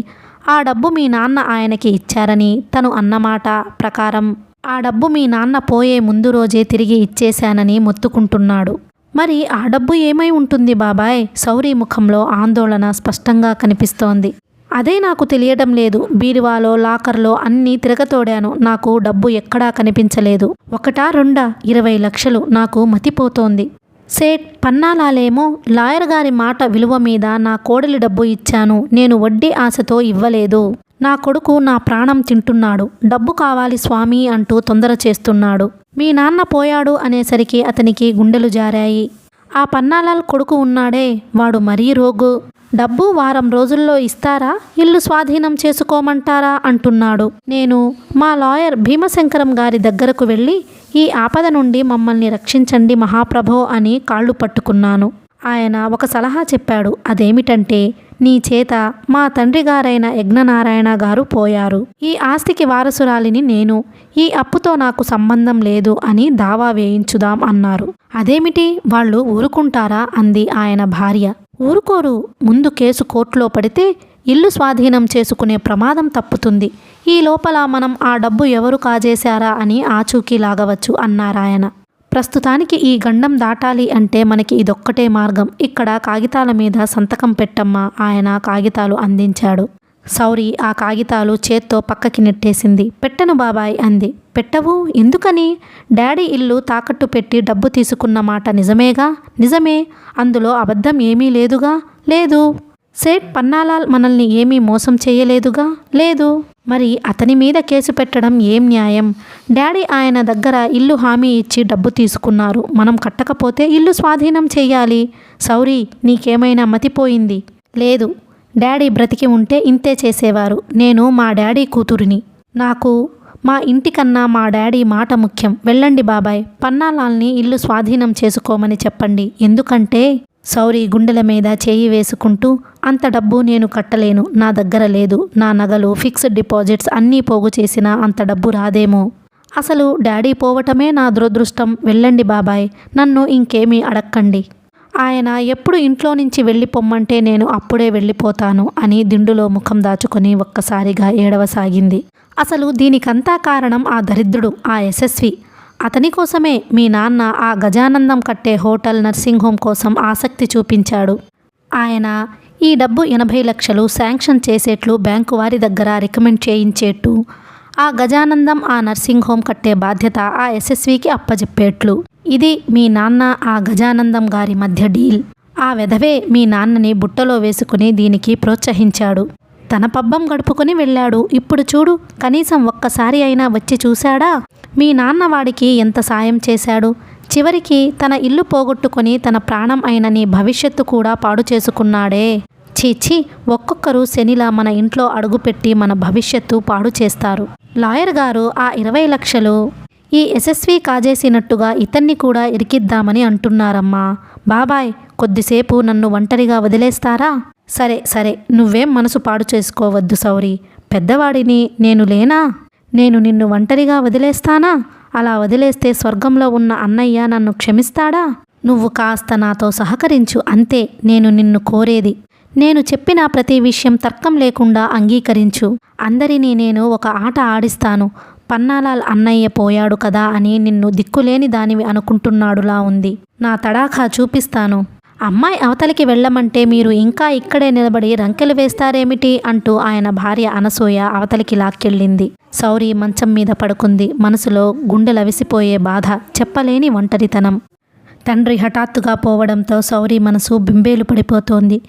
ఆ డబ్బు మీ నాన్న ఆయనకి ఇచ్చారని, తను అన్నమాట ప్రకారం ఆ డబ్బు మీ నాన్న పోయే ముందు రోజే తిరిగి ఇచ్చేశానని మొత్తుకుంటున్నాడు. మరి ఆ డబ్బు ఏమై ఉంటుంది బాబాయ్? సౌరి ముఖంలో ఆందోళన స్పష్టంగా కనిపిస్తోంది. అదే నాకు తెలియడం లేదు. బీరువాలో, లాకర్లో అన్నీ తిరగతోడాను. నాకు డబ్బు ఎక్కడా కనిపించలేదు. 1, 2, 20 లక్షలు. నాకు మతిపోతోంది. సేట్ పన్నాలాలేమో లాయర్ గారి మాట విలువ మీద నా కోడలి డబ్బు ఇచ్చాను, నేను వడ్డీ ఆశతో ఇవ్వలేదు. నా కొడుకు నా ప్రాణం తింటున్నాడు, డబ్బు కావాలి స్వామి అంటూ తొందర చేస్తున్నాడు. మీ నాన్న పోయాడు అనేసరికి అతనికి గుండెలు జారాయి. ఆ పన్నాలాల్ కొడుకు ఉన్నాడే, వాడు మరీ రోగు. డబ్బు వారం రోజుల్లో ఇస్తారా, ఇల్లు స్వాధీనం చేసుకోమంటారా అంటున్నాడు. నేను మా లాయర్ భీమశంకరం గారి దగ్గరకు వెళ్ళి ఈ ఆపద నుండి మమ్మల్ని రక్షించండి మహాప్రభో అని కాళ్ళు పట్టుకున్నాను. ఆయన ఒక సలహా చెప్పాడు. అదేమిటంటే, నీ చేత మా తండ్రి గారైన యజ్ఞనారాయణ గారు పోయారు. ఈ ఆస్తికి వారసురాలిని నేను. ఈ అప్పుతో నాకు సంబంధం లేదు అని దావా వేయించుదాం అన్నారు. అదేమిటి, వాళ్ళు ఊరుకుంటారా? అంది ఆయన భార్య. ఊరుకోరు. ముందు కేసు కోర్టులో పడితే ఇల్లు స్వాధీనం చేసుకునే ప్రమాదం తప్పుతుంది. ఈ లోపల మనం ఆ డబ్బు ఎవరు కాజేశారా అని ఆచూకీ లాగవచ్చు అన్నారాయన. ప్రస్తుతానికి ఈ గండం దాటాలి అంటే మనకి ఇదొక్కటే మార్గం. ఇక్కడ కాగితాల మీద సంతకం పెట్టమ్మా. ఆయన కాగితాలు అందించాడు. సౌరి ఆ కాగితాలు చేత్తో పక్కకి నెట్టేసింది. పెట్టను బాబాయ్ అంది. పెట్టవు? ఎందుకని? డాడీ ఇల్లు తాకట్టు పెట్టి డబ్బు తీసుకున్న మాట నిజమేగా? నిజమే. అందులో అబద్ధం ఏమీ లేదుగా? లేదు. సేట్ పన్నాలాల్ మనల్ని ఏమీ మోసం చేయలేదుగా? లేదు. మరి అతని మీద కేసు పెట్టడం ఏం న్యాయం? డాడీ ఆయన దగ్గర ఇల్లు హామీ ఇచ్చి డబ్బు తీసుకున్నారు. మనం కట్టకపోతే ఇల్లు స్వాధీనం చెయ్యాలి. సౌరి, నీకేమైనా మతిపోయింది? లేదు. డాడీ బ్రతికి ఉంటే ఇంతే చేసేవారు. నేను మా డాడీ కూతురిని. నాకు మా ఇంటికన్నా మా డాడీ మాట ముఖ్యం. వెళ్ళండి బాబాయ్. పన్నాలాల్ని ఇల్లు స్వాధీనం చేసుకోమని చెప్పండి. ఎందుకంటే సౌరి గుండెల మీద చేయి వేసుకుంటూ, అంత డబ్బు నేను కట్టలేను. నా దగ్గర లేదు. నా నగలు, ఫిక్స్డ్ డిపాజిట్స్ అన్నీ పోగు చేసినా అంత డబ్బు రాదేమో. అసలు డాడీ పోవటమే నా దురదృష్టం. వెళ్ళండి బాబాయ్. నన్ను ఇంకేమీ అడక్కండి. ఆయన ఎప్పుడు ఇంట్లో నుంచి వెళ్ళిపోమ్మంటే నేను అప్పుడే వెళ్ళిపోతాను అని దిండులో ముఖం దాచుకొని ఒక్కసారిగా ఏడవసాగింది. అసలు దీనికంతా కారణం ఆ దరిద్రుడు, ఆ యశస్వి. అతని కోసమే మీ నాన్న ఆ గజానందం కట్టే హోటల్, నర్సింగ్ హోమ్ కోసం ఆసక్తి చూపించాడు. ఆయన ఈ డబ్బు 80 లక్షలు శాంక్షన్ చేసేట్లు బ్యాంకు వారి దగ్గర రికమెండ్ చేయించేట్టు, ఆ గజానందం ఆ నర్సింగ్ హోమ్ కట్టే బాధ్యత ఆ యశస్వికి అప్పజెప్పేట్లు. ఇది మీ నాన్న ఆ గజానందం గారి మధ్య డీల్. ఆ వెధవే మీ నాన్నని బుట్టలో వేసుకుని దీనికి ప్రోత్సహించాడు. తన పబ్బం గడుపుకొని వెళ్ళాడు. ఇప్పుడు చూడు, కనీసం ఒక్కసారి అయినా వచ్చి చూశాడా? మీ నాన్న వాడికి ఎంత సాయం చేశాడు. చివరికి తన ఇల్లు పోగొట్టుకొని తన ప్రాణం అయిన నీ భవిష్యత్తు కూడా పాడు చేసుకున్నాడే. చీచి, ఒక్కొక్కరు శనిలా మన ఇంట్లో అడుగుపెట్టి మన భవిష్యత్తు పాడు చేస్తారు. లాయర్ గారు ఆ 20 లక్షలు ఈ యశస్వి కాజేసినట్టుగా ఇతన్ని కూడా ఇరికిద్దామని అంటున్నారమ్మా. బాబాయ్, కొద్దిసేపు నన్ను ఒంటరిగా వదిలేస్తారా? సరే సరే, నువ్వేం మనసు పాడు చేసుకోవద్దు సౌరి. పెద్దవాడిని నేను లేనా? నేను నిన్ను ఒంటరిగా వదిలేస్తానా? అలా వదిలేస్తే స్వర్గంలో ఉన్న అన్నయ్య నన్ను క్షమిస్తాడా? నువ్వు కాస్త నాతో సహకరించు అంతే నేను నిన్ను కోరేది. నేను చెప్పిన ప్రతి విషయం తర్కం లేకుండా అంగీకరించు. అందరినీ నేను ఒక ఆట ఆడిస్తాను. పన్నాలాల్ అన్నయ్య పోయాడు కదా అని నిన్ను దిక్కులేని దానివి అనుకుంటున్నాడులా ఉంది. నా తడాఖా చూపిస్తాను. అమ్మాయి అవతలికి వెళ్ళమంటే మీరు ఇంకా ఇక్కడే నిలబడి రంకెలు వేస్తారేమిటి అంటూ ఆయన భార్య అనసూయ అవతలికి లాక్కెళ్ళింది. సౌరి మంచం మీద పడుకుంది. మనసులో గుండెలవిసిపోయే బాధ, చెప్పలేని ఒంటరితనం. తండ్రి హఠాత్తుగా పోవడంతో సౌరి మనసు బింబేలు పడిపోతోంది.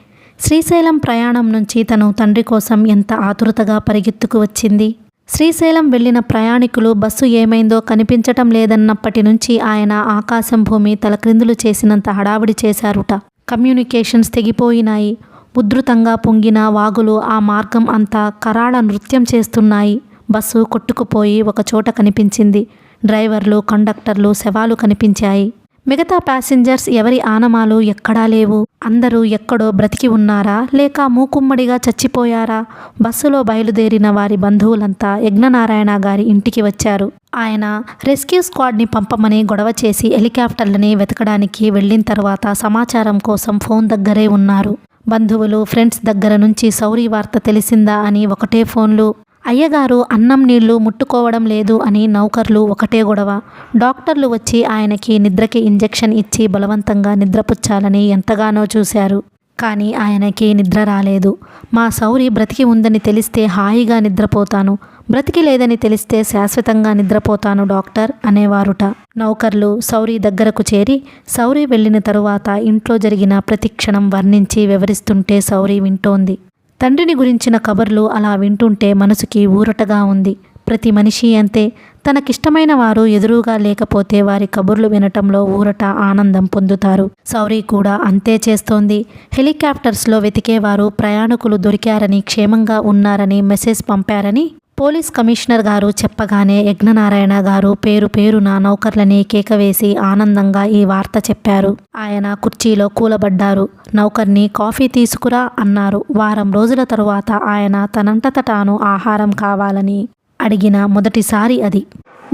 శ్రీశైలం ప్రయాణం నుంచి తను తండ్రి కోసం ఎంత ఆతురతగా పరిగెత్తుకు వచ్చింది. శ్రీశైలం వెళ్లిన ప్రయాణికులు బస్సు ఏమైందో కనిపించటం లేదన్నప్పటి నుంచి ఆయన ఆకాశం భూమి తలక్రిందులు చేసినంత హడావిడి చేశారుట. కమ్యూనికేషన్స్ తెగిపోయినాయి. ఉధృతంగా పొంగిన వాగులు ఆ మార్గం అంతా కరాళ నృత్యం చేస్తున్నాయి. బస్సు కొట్టుకుపోయి ఒక చోట కనిపించింది. డ్రైవర్లు, కండక్టర్లు శవాలు కనిపించాయి. మిగతా ప్యాసింజర్స్ ఎవరి ఆనమాలు ఎక్కడా లేవు. అందరూ ఎక్కడో బ్రతికి ఉన్నారా లేక మూకుమ్మడిగా చచ్చిపోయారా? బస్సులో బయలుదేరిన వారి బంధువులంతా యజ్ఞనారాయణ గారి ఇంటికి వచ్చారు. ఆయన రెస్క్యూ స్క్వాడ్ని పంపమని గొడవ చేసి హెలికాప్టర్లని వెతకడానికి వెళ్ళిన తర్వాత సమాచారం కోసం ఫోన్ దగ్గరే ఉన్నారు. బంధువులు, ఫ్రెండ్స్ దగ్గర నుంచి సౌరి వార్త తెలిసిందా అని ఒకటే ఫోన్లు. అయ్యగారు అన్నం నీళ్లు ముట్టుకోవడం లేదు అని నౌకర్లు ఒకటే గొడవ. డాక్టర్లు వచ్చి ఆయనకి నిద్రకి ఇంజెక్షన్ ఇచ్చి బలవంతంగా నిద్రపుచ్చాలని ఎంతగానో చూశారు. కానీ ఆయనకి నిద్ర రాలేదు. మా సౌరి బ్రతికి ఉందని తెలిస్తే హాయిగా నిద్రపోతాను, బ్రతికి లేదని తెలిస్తే శాశ్వతంగా నిద్రపోతాను డాక్టర్ అనేవారుట. నౌకర్లు సౌరి దగ్గరకు చేరి సౌరి వెళ్ళిన తరువాత ఇంట్లో జరిగిన ప్రతి క్షణం వర్ణించి వివరిస్తుంటే సౌరి వింటోంది. తండ్రిని గురించిన కబర్లు అలా వింటుంటే మనసుకి ఊరటగా ఉంది. ప్రతి మనిషి అంతే. తనకిష్టమైన వారు ఎదురుగా లేకపోతే వారి కబుర్లు వినటంలో ఊరట, ఆనందం పొందుతారు. సౌరి కూడా అంతే చేస్తోంది. హెలికాప్టర్స్లో వెతికేవారు ప్రయాణికులు దొరికారని, క్షేమంగా ఉన్నారని మెసేజ్ పంపారని పోలీస్ కమిషనర్ గారు చెప్పగానే యజ్ఞనారాయణ గారు పేరు పేరున నౌకర్లని కేకవేసి ఆనందంగా ఈ వార్త చెప్పారు. ఆయన కుర్చీలో కూలబడ్డారు. నౌకర్ని కాఫీ తీసుకురా అన్నారు. వారం రోజుల తరువాత ఆయన తనంతట తాను ఆహారం కావాలని అడిగిన మొదటిసారి అది.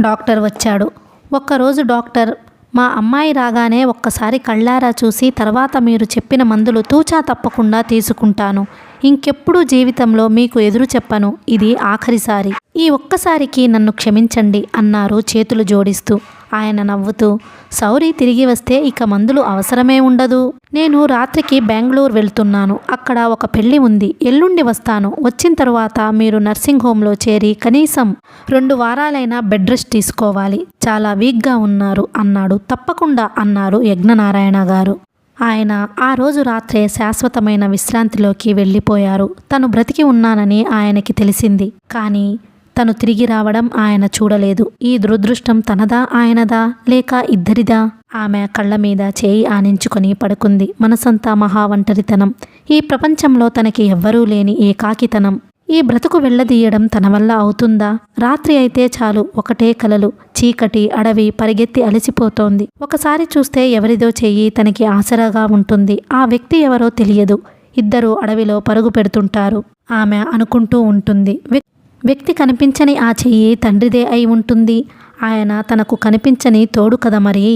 డాక్టర్ వచ్చాడు. ఒక్కరోజు డాక్టర్ మా అమ్మాయి రాగానే ఒక్కసారి కళ్ళారా చూసి తర్వాత మీరు చెప్పిన మందులు తూచా తప్పకుండా తీసుకుంటాను. ఇంకెప్పుడూ జీవితంలో మీకు ఎదురు చెప్పను. ఇది ఆఖరిసారి. ఈ ఒక్కసారికి నన్ను క్షమించండి అన్నారు చేతులు జోడిస్తూ. ఆయన నవ్వుతూ, సౌరి తిరిగి వస్తే ఇక మందులు అవసరమే ఉండదు. నేను రాత్రికి బెంగళూరు వెళ్తున్నాను. అక్కడ ఒక పెళ్లి ఉంది. ఎల్లుండి వస్తాను. వచ్చిన తరువాత మీరు నర్సింగ్ హోంలో చేరి కనీసం 2 వారాలైనా బెడ్ రెస్ట్ తీసుకోవాలి. చాలా వీక్గా ఉన్నారు అన్నాడు. తప్పకుండా అన్నారు యజ్ఞనారాయణ గారు. ఆయన ఆ రోజు రాత్రే శాశ్వతమైన విశ్రాంతిలోకి వెళ్ళిపోయారు. తను బ్రతికి ఉన్నానని ఆయనకి తెలిసింది. కానీ తను తిరిగి రావడం ఆయన చూడలేదు. ఈ దురదృష్టం తనదా, ఆయనదా, లేక ఇద్దరిదా? ఆమె కళ్ళ మీద చేయి ఆనించుకొని పడుకుంది. మనసంతా మహా ఒంటరితనం. ఈ ప్రపంచంలో తనకి ఎవ్వరూ లేని ఏకాకితనం. ఈ బ్రతుకు వెళ్ళదీయడం తన వల్ల అవుతుందా? రాత్రి అయితే చాలు, ఒకటే కలలు. చీకటి, అడవి, పరిగెత్తి అలసిపోతోంది. ఒకసారి చూస్తే ఎవరిదో చెయ్యి తనకి ఆసరాగా ఉంటుంది. ఆ వ్యక్తి ఎవరో తెలియదు. ఇద్దరు అడవిలో పరుగు పెడుతుంటారు. ఆమె అనుకుంటూ ఉంటుంది, వ్యక్తి కనిపించని ఆ చెయ్యి తండ్రిదే అయి ఉంటుంది. ఆయన తనకు కనిపించని తోడు కదా మరి.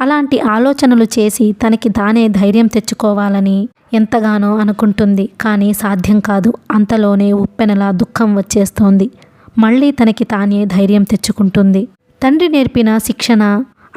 అలాంటి ఆలోచనలు చేసి తనకి తానే ధైర్యం తెచ్చుకోవాలని ఎంతగానో అనుకుంటుంది. కానీ సాధ్యం కాదు. అంతలోనే ఉప్పెనలా దుఃఖం వచ్చేస్తోంది. మళ్ళీ తనకి తానే ధైర్యం తెచ్చుకుంటుంది. తండ్రి నేర్పిన శిక్షణ,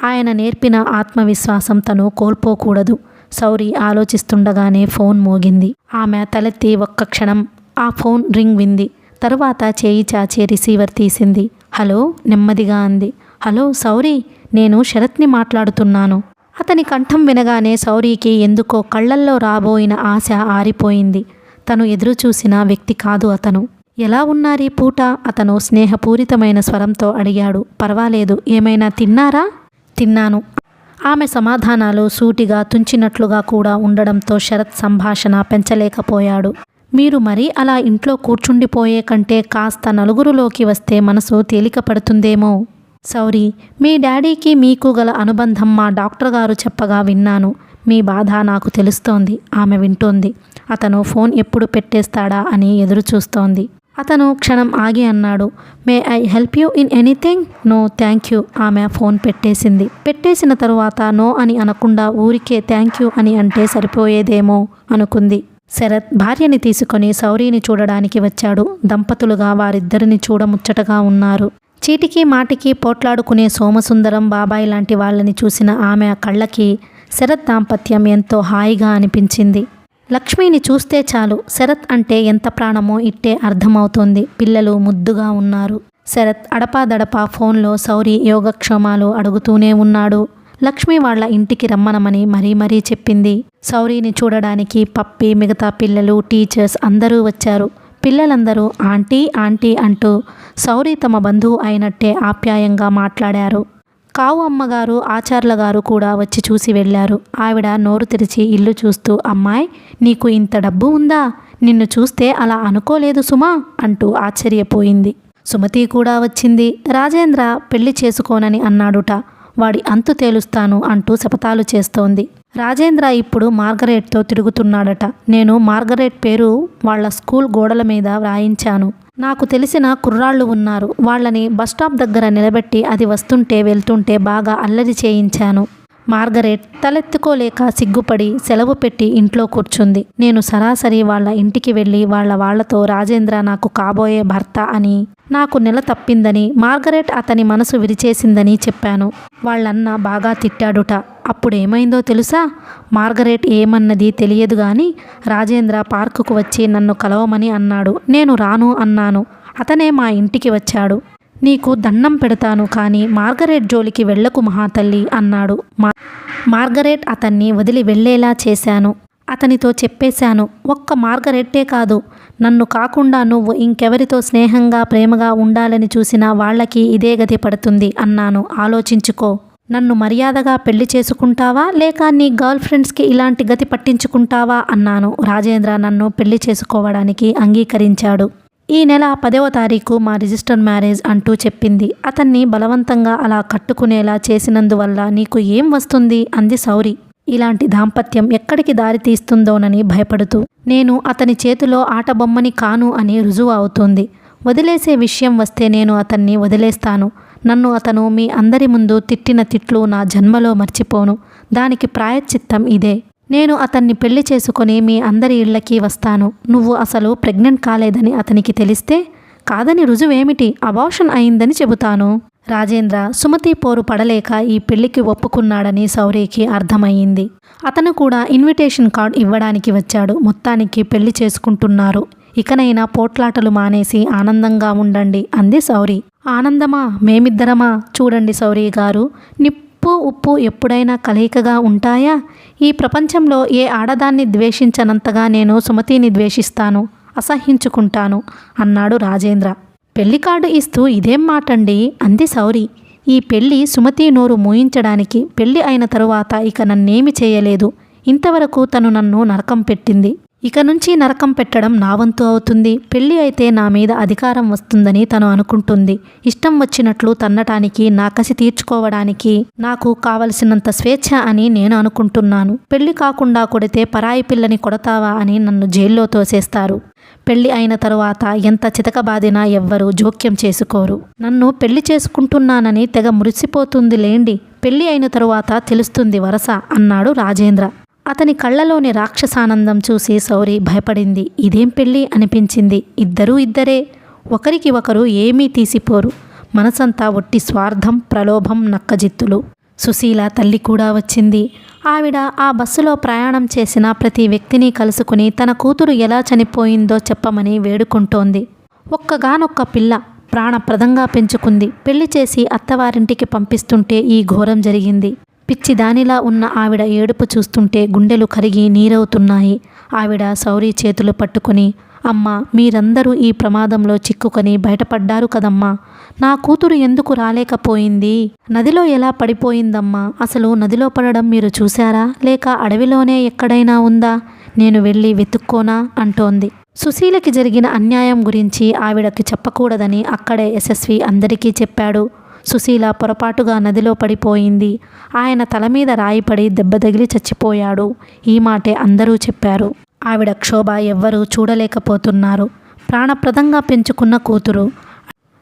ఆయన నేర్పిన ఆత్మవిశ్వాసం తను కోల్పోకూడదు. సౌరి ఆలోచిస్తుండగానే ఫోన్ మోగింది. ఆమె తలెత్తి ఒక్క క్షణం ఆ ఫోన్ రింగ్ వింది. తరువాత చేయి చాచి రిసీవర్ తీసింది. హలో, నెమ్మదిగా అంది. హలో సౌరి, నేను శరత్ని మాట్లాడుతున్నాను. అతని కంఠం వినగానే సౌరికి ఎందుకో కళ్ళల్లో రాబోయిన ఆశ ఆరిపోయింది. తను ఎదురు చూసిన వ్యక్తి కాదు అతను. ఎలా ఉన్నారీ పూట? అతను స్నేహపూరితమైన స్వరంతో అడిగాడు. పర్వాలేదు. ఏమైనా తిన్నారా? తిన్నాను. ఆమె సమాధానాలు సూటిగా తుంచినట్లుగా కూడా ఉండడంతో శరత్ సంభాషణ పెంచలేకపోయాడు. మీరు మరీ అలా ఇంట్లో కూర్చుండిపోయే కంటే కాస్త నలుగురులోకి వస్తే మనసు తేలిక పడుతుందేమో. సౌరి, మీ డాడీకి మీకు గల అనుబంధం మా డాక్టర్ గారు చెప్పగా విన్నాను. మీ బాధ నాకు తెలుస్తోంది. ఆమె వింటోంది. అతను ఫోన్ ఎప్పుడు పెట్టేస్తాడా అని ఎదురు చూస్తోంది. అతను క్షణం ఆగి అన్నాడు, may I help you in anything? No thank you. ఆమె ఫోన్ పెట్టేసింది. పెట్టేసిన తరువాత నో అని అనకుండా ఊరికే థ్యాంక్ యూ అని అంటే సరిపోయేదేమో అనుకుంది. శరత్ భార్యని తీసుకొని సౌరిని చూడడానికి వచ్చాడు. దంపతులుగా వారిద్దరిని చూడముచ్చటగా ఉన్నారు. చీటికి మాటికి పోట్లాడుకునే సోమసుందరం, బాబాయ్ లాంటి వాళ్ళని చూసిన ఆమె కళ్ళకి శరత్ దాంపత్యం ఎంతో హాయిగా అనిపించింది. లక్ష్మిని చూస్తే చాలు శరత్ అంటే ఎంత ప్రాణమో ఇట్టే అర్థమవుతోంది. పిల్లలు ముద్దుగా ఉన్నారు. శరత్ అడపాదడపా ఫోన్లో సౌరి యోగక్షేమాలు అడుగుతూనే ఉన్నాడు. లక్ష్మి వాళ్ళ ఇంటికి రమ్మనమని మరీ చెప్పింది. సౌరిని చూడడానికి పప్పి, మిగతా పిల్లలు, టీచర్స్ అందరూ వచ్చారు. పిల్లలందరూ ఆంటీ ఆంటీ అంటూ సౌరి తమ బంధువు అయినట్టే ఆప్యాయంగా మాట్లాడారు. కావు అమ్మగారు, ఆచార్ల గారు కూడా వచ్చి చూసి వెళ్ళారు. ఆవిడ నోరు తెరిచి ఇల్లు చూస్తూ, అమ్మాయి, నీకు ఇంత డబ్బు ఉందా? నిన్ను చూస్తే అలా అనుకోలేదు సుమా అంటూ ఆశ్చర్యపోయింది. సుమతి కూడా వచ్చింది. రాజేంద్ర పెళ్లి చేసుకోనని అన్నాడుట. వాడి అంతు తేలుస్తాను అంటూ శపథాలు చేస్తోంది. రాజేంద్ర ఇప్పుడు మార్గరేట్తో తిరుగుతున్నాడట. నేను మార్గరేట్ పేరు వాళ్ళ స్కూల్ గోడల మీద వ్రాయించాను. నాకు తెలిసిన కుర్రాళ్ళు ఉన్నారు. వాళ్ళని బస్టాప్ దగ్గర నిలబెట్టి అది వస్తుంటే వెళ్తుంటే బాగా అల్లరి చేయించాను. మార్గరేట్ తలెత్తుకోలేక సిగ్గుపడి సెలవు పెట్టి ఇంట్లో కూర్చుంది. నేను సరాసరి వాళ్ళ ఇంటికి వెళ్ళి వాళ్ళతో రాజేంద్ర నాకు కాబోయే భర్త అని, నాకు నెల తప్పిందని, మార్గరేట్ అతని మనసు విరిచేసిందని చెప్పాను. వాళ్ళన్న బాగా తిట్టాడుట. అప్పుడేమైందో తెలుసా? మార్గరేట్ ఏమన్నది తెలియదు గాని రాజేంద్ర పార్కుకు వచ్చి నన్ను కలవమని అన్నాడు. నేను రాను అన్నాను. అతనే మా ఇంటికి వచ్చాడు. నీకు దండం పెడతాను కానీ మార్గరేట్ జోలికి వెళ్ళకు మహాతల్లి అన్నాడు. మార్గరేట్ అతన్ని వదిలి వెళ్ళేలా చేశాను. అతనితో చెప్పేశాను, ఒక్క మార్గరెట్టే కాదు, నన్ను కాకుండా నువ్వు ఇంకెవరితో స్నేహంగా ప్రేమగా ఉండాలని చూసినా వాళ్ళకి ఇదే గతి పడుతుంది అన్నాను. ఆలోచించుకో. నన్ను మర్యాదగా పెళ్లి చేసుకుంటావా లేక నీ గర్ల్ ఫ్రెండ్స్కి ఇలాంటి గతి పట్టించుకుంటావా అన్నాను. రాజేంద్ర నన్ను పెళ్లి చేసుకోవడానికి అంగీకరించాడు. ఈ నెల 10వ తారీఖు మా రిజిస్టర్ మ్యారేజ్ అంటూ చెప్పింది. అతన్ని బలవంతంగా అలా కట్టుకునేలా చేసినందువల్ల నీకు ఏం వస్తుంది అంది సౌరి. ఇలాంటి దాంపత్యం ఎక్కడికి దారి తీస్తుందోనని భయపడుతూ. నేను అతని చేతిలో ఆటబొమ్మని కాను అని రుజువు అవుతోంది. వదిలేసే విషయం వస్తే నేను అతన్ని వదిలేస్తాను. నన్ను అతను మీ అందరి ముందు తిట్టిన తిట్లు నా జన్మలో మర్చిపోను. దానికి ప్రాయశ్చిత్తం ఇదే. నేను అతన్ని పెళ్లి చేసుకొని మీ అందరి ఇళ్లకి వస్తాను. నువ్వు అసలు ప్రెగ్నెంట్ కాలేదని అతనికి తెలిస్తే కాదని రుజువేమిటి, అబార్షన్ అయిందని చెబుతాను. రాజేంద్ర సుమతి పోరు పడలేక ఈ పెళ్లికి ఒప్పుకున్నాడని శౌరికి అర్థమయ్యింది. అతను కూడా ఇన్విటేషన్ కార్డ్ ఇవ్వడానికి వచ్చాడు. మొత్తానికి పెళ్లి చేసుకుంటున్నారు. ఇకనైనా పోట్లాటలు మానేసి ఆనందంగా ఉండండి అంది శౌరి. ఆనందమా? మేమిద్దరమా? చూడండి శౌరి గారు, నిప్పు ఉప్పు ఎప్పుడైనా కలయికగా ఉంటాయా? ఈ ప్రపంచంలో ఏ ఆడదాన్ని ద్వేషించనంతగా నేను సుమతిని ద్వేషిస్తాను, అసహ్యించుకుంటాను అన్నాడు రాజేంద్ర. పెళ్లి కార్డు ఇస్తూ ఇదేం మాటండి అంది శౌరి. ఈ పెళ్లి సుమతి నోరు మూయించడానికి. పెళ్లి అయిన తరువాత ఇక నన్నేమి చేయలేదు. ఇంతవరకు తను నన్ను నరకం పెట్టింది. ఇక నుంచి నరకం పెట్టడం నా వంతు అవుతుంది. పెళ్లి అయితే నా మీద అధికారం వస్తుందని తను అనుకుంటుంది. ఇష్టం వచ్చినట్లు తన్నటానికి, నా కసి తీర్చుకోవడానికి నాకు కావలసినంత స్వేచ్ఛ అని నేను అనుకుంటున్నాను. పెళ్లి కాకుండా కొడితే పరాయి పిల్లని కొడతావా అని నన్ను జైల్లో తోసేస్తారు. పెళ్లి అయిన తరువాత ఎంత చితకబాదినా ఎవ్వరూ జోక్యం చేసుకోరు. నన్ను పెళ్లి చేసుకుంటున్నానని తెగ మురిసిపోతుంది లేండి. పెళ్లి అయిన తరువాత తెలుస్తుంది వరస అన్నాడు రాజేంద్ర. అతని కళ్ళలోని రాక్షసానందం చూసి శౌరి భయపడింది. ఇదేం పెళ్ళి అనిపించింది. ఇద్దరూ ఇద్దరే, ఒకరికి ఒకరు ఏమీ తీసిపోరు. మనసంతా ఒట్టి స్వార్థం, ప్రలోభం, నక్కజిత్తులు. సుశీల తల్లి కూడా వచ్చింది. ఆవిడ ఆ బస్సులో ప్రయాణం చేసిన ప్రతి వ్యక్తిని కలుసుకుని తన కూతురు ఎలా చనిపోయిందో చెప్పమని వేడుకుంటోంది. ఒక్కగానొక్క పిల్ల ప్రాణప్రదంగా పెంచుకుంది. పెళ్లి చేసి అత్తవారింటికి పంపిస్తుంటే ఈ ఘోరం జరిగింది. పిచ్చిదానిలా ఉన్న ఆవిడ ఏడుపు చూస్తుంటే గుండెలు కరిగి నీరవుతున్నాయి. ఆవిడ శౌరి చేతులు పట్టుకుని, అమ్మా, మీరందరూ ఈ ప్రమాదంలో చిక్కుకొని బయటపడ్డారు కదమ్మా. నా కూతురు ఎందుకు రాలేకపోయింది? నదిలో ఎలా పడిపోయిందమ్మా? అసలు నదిలో పడడం మీరు చూశారా? లేక అడవిలోనే ఎక్కడైనా ఉందా? నేను వెళ్ళి వెతుక్కోనా అంటోంది. సుశీలకి జరిగిన అన్యాయం గురించి ఆవిడకి చెప్పకూడదని అక్కడే యశస్వి అందరికీ చెప్పాడు. సుశీల పొరపాటుగా నదిలో పడిపోయింది. ఆయన తల మీద రాయిపడి దెబ్బ తగిలి చచ్చిపోయాడు. ఈ మాటే అందరూ చెప్పారు. ఆవిడ క్షోభ ఎవ్వరూ చూడలేకపోతున్నారు. ప్రాణప్రదంగా పెంచుకున్న కూతురు.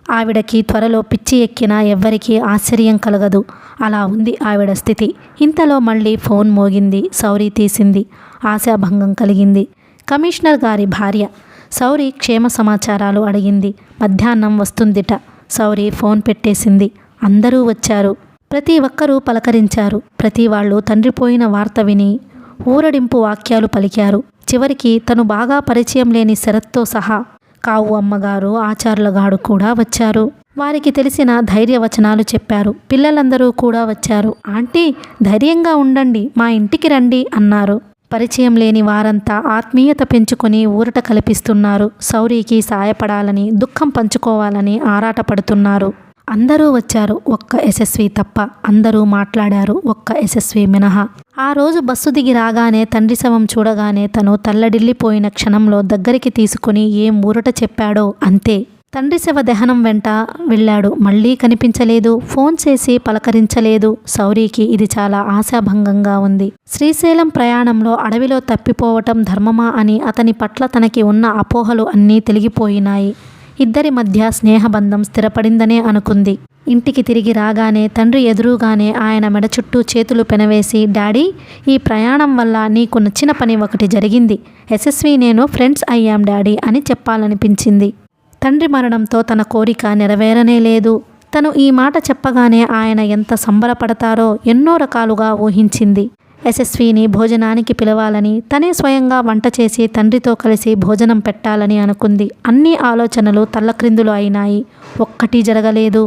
ఆవిడకి త్వరలో పిచ్చి ఎక్కినా ఎవ్వరికీ ఆశ్చర్యం కలగదు. అలా ఉంది ఆవిడ స్థితి. ఇంతలో మళ్ళీ ఫోన్ మోగింది. శౌరి తీసింది. ఆశాభంగం కలిగింది. కమిషనర్ గారి భార్య. శౌరి క్షేమ సమాచారాలు అడిగింది. మధ్యాహ్నం వస్తుందిట. శౌరి ఫోన్ పెట్టేసింది. అందరూ వచ్చారు. ప్రతి ఒక్కరూ పలకరించారు. ప్రతి వాళ్ళు తండ్రి పోయిన వార్త విని ఊరడింపు వాక్యాలు పలికారు. చివరికి తను బాగా పరిచయం లేని శరత్తో సహా కావు అమ్మగారు, ఆచార్లగాడు కూడా వచ్చారు. వారికి తెలిసిన ధైర్యవచనాలు చెప్పారు. పిల్లలందరూ కూడా వచ్చారు. ఆంటీ, ధైర్యంగా ఉండండి, మా ఇంటికి రండి అన్నారు. పరిచయం లేని వారంతా ఆత్మీయత పెంచుకొని ఊరట కల్పిస్తున్నారు. శౌరికి సాయపడాలని, దుఃఖం పంచుకోవాలని ఆరాటపడుతున్నారు. అందరూ వచ్చారు, ఒక్క యశస్వి తప్ప. అందరూ మాట్లాడారు, ఒక్క యశస్వి మినహా. ఆ రోజు బస్సు దిగి రాగానే తండ్రి శవం చూడగానే తను తల్లడిల్లిపోయిన క్షణంలో దగ్గరికి తీసుకుని ఏం ఊరట చెప్పాడో అంతే. తండ్రి శవ దహనం వెంట వెళ్ళాడు. మళ్ళీ కనిపించలేదు. ఫోన్ చేసి పలకరించలేదు. శౌరికి ఇది చాలా ఆశాభంగంగా ఉంది. శ్రీశైలం ప్రయాణంలో అడవిలో తప్పిపోవటం ధర్మమా అని అతని పట్ల తనకి ఉన్న అపోహలు అన్నీ తొలగిపోయినాయి. ఇద్దరి మధ్య స్నేహబంధం స్థిరపడిందనే అనుకుంది. ఇంటికి తిరిగి రాగానే తండ్రి ఎదురుగానే ఆయన మెడ చుట్టూ చేతులు పెనవేసి, డాడీ, ఈ ప్రయాణం వల్ల నీకు నచ్చిన పని ఒకటి జరిగింది. యశస్వి నేను ఫ్రెండ్స్ అయ్యాం డాడీ అని చెప్పాలనిపించింది. తండ్రి మరణంతో తన కోరిక నెరవేరనే లేదు. తను ఈ మాట చెప్పగానే ఆయన ఎంత సంబరపడతారో ఎన్నో రకాలుగా ఊహించింది. యశస్విని భోజనానికి పిలవాలని, తనే స్వయంగా వంట చేసి తండ్రితో కలిసి భోజనం పెట్టాలని అనుకుంది. అన్ని ఆలోచనలు తల్లక్రిందులు అయినాయి. ఒక్కటి జరగలేదు.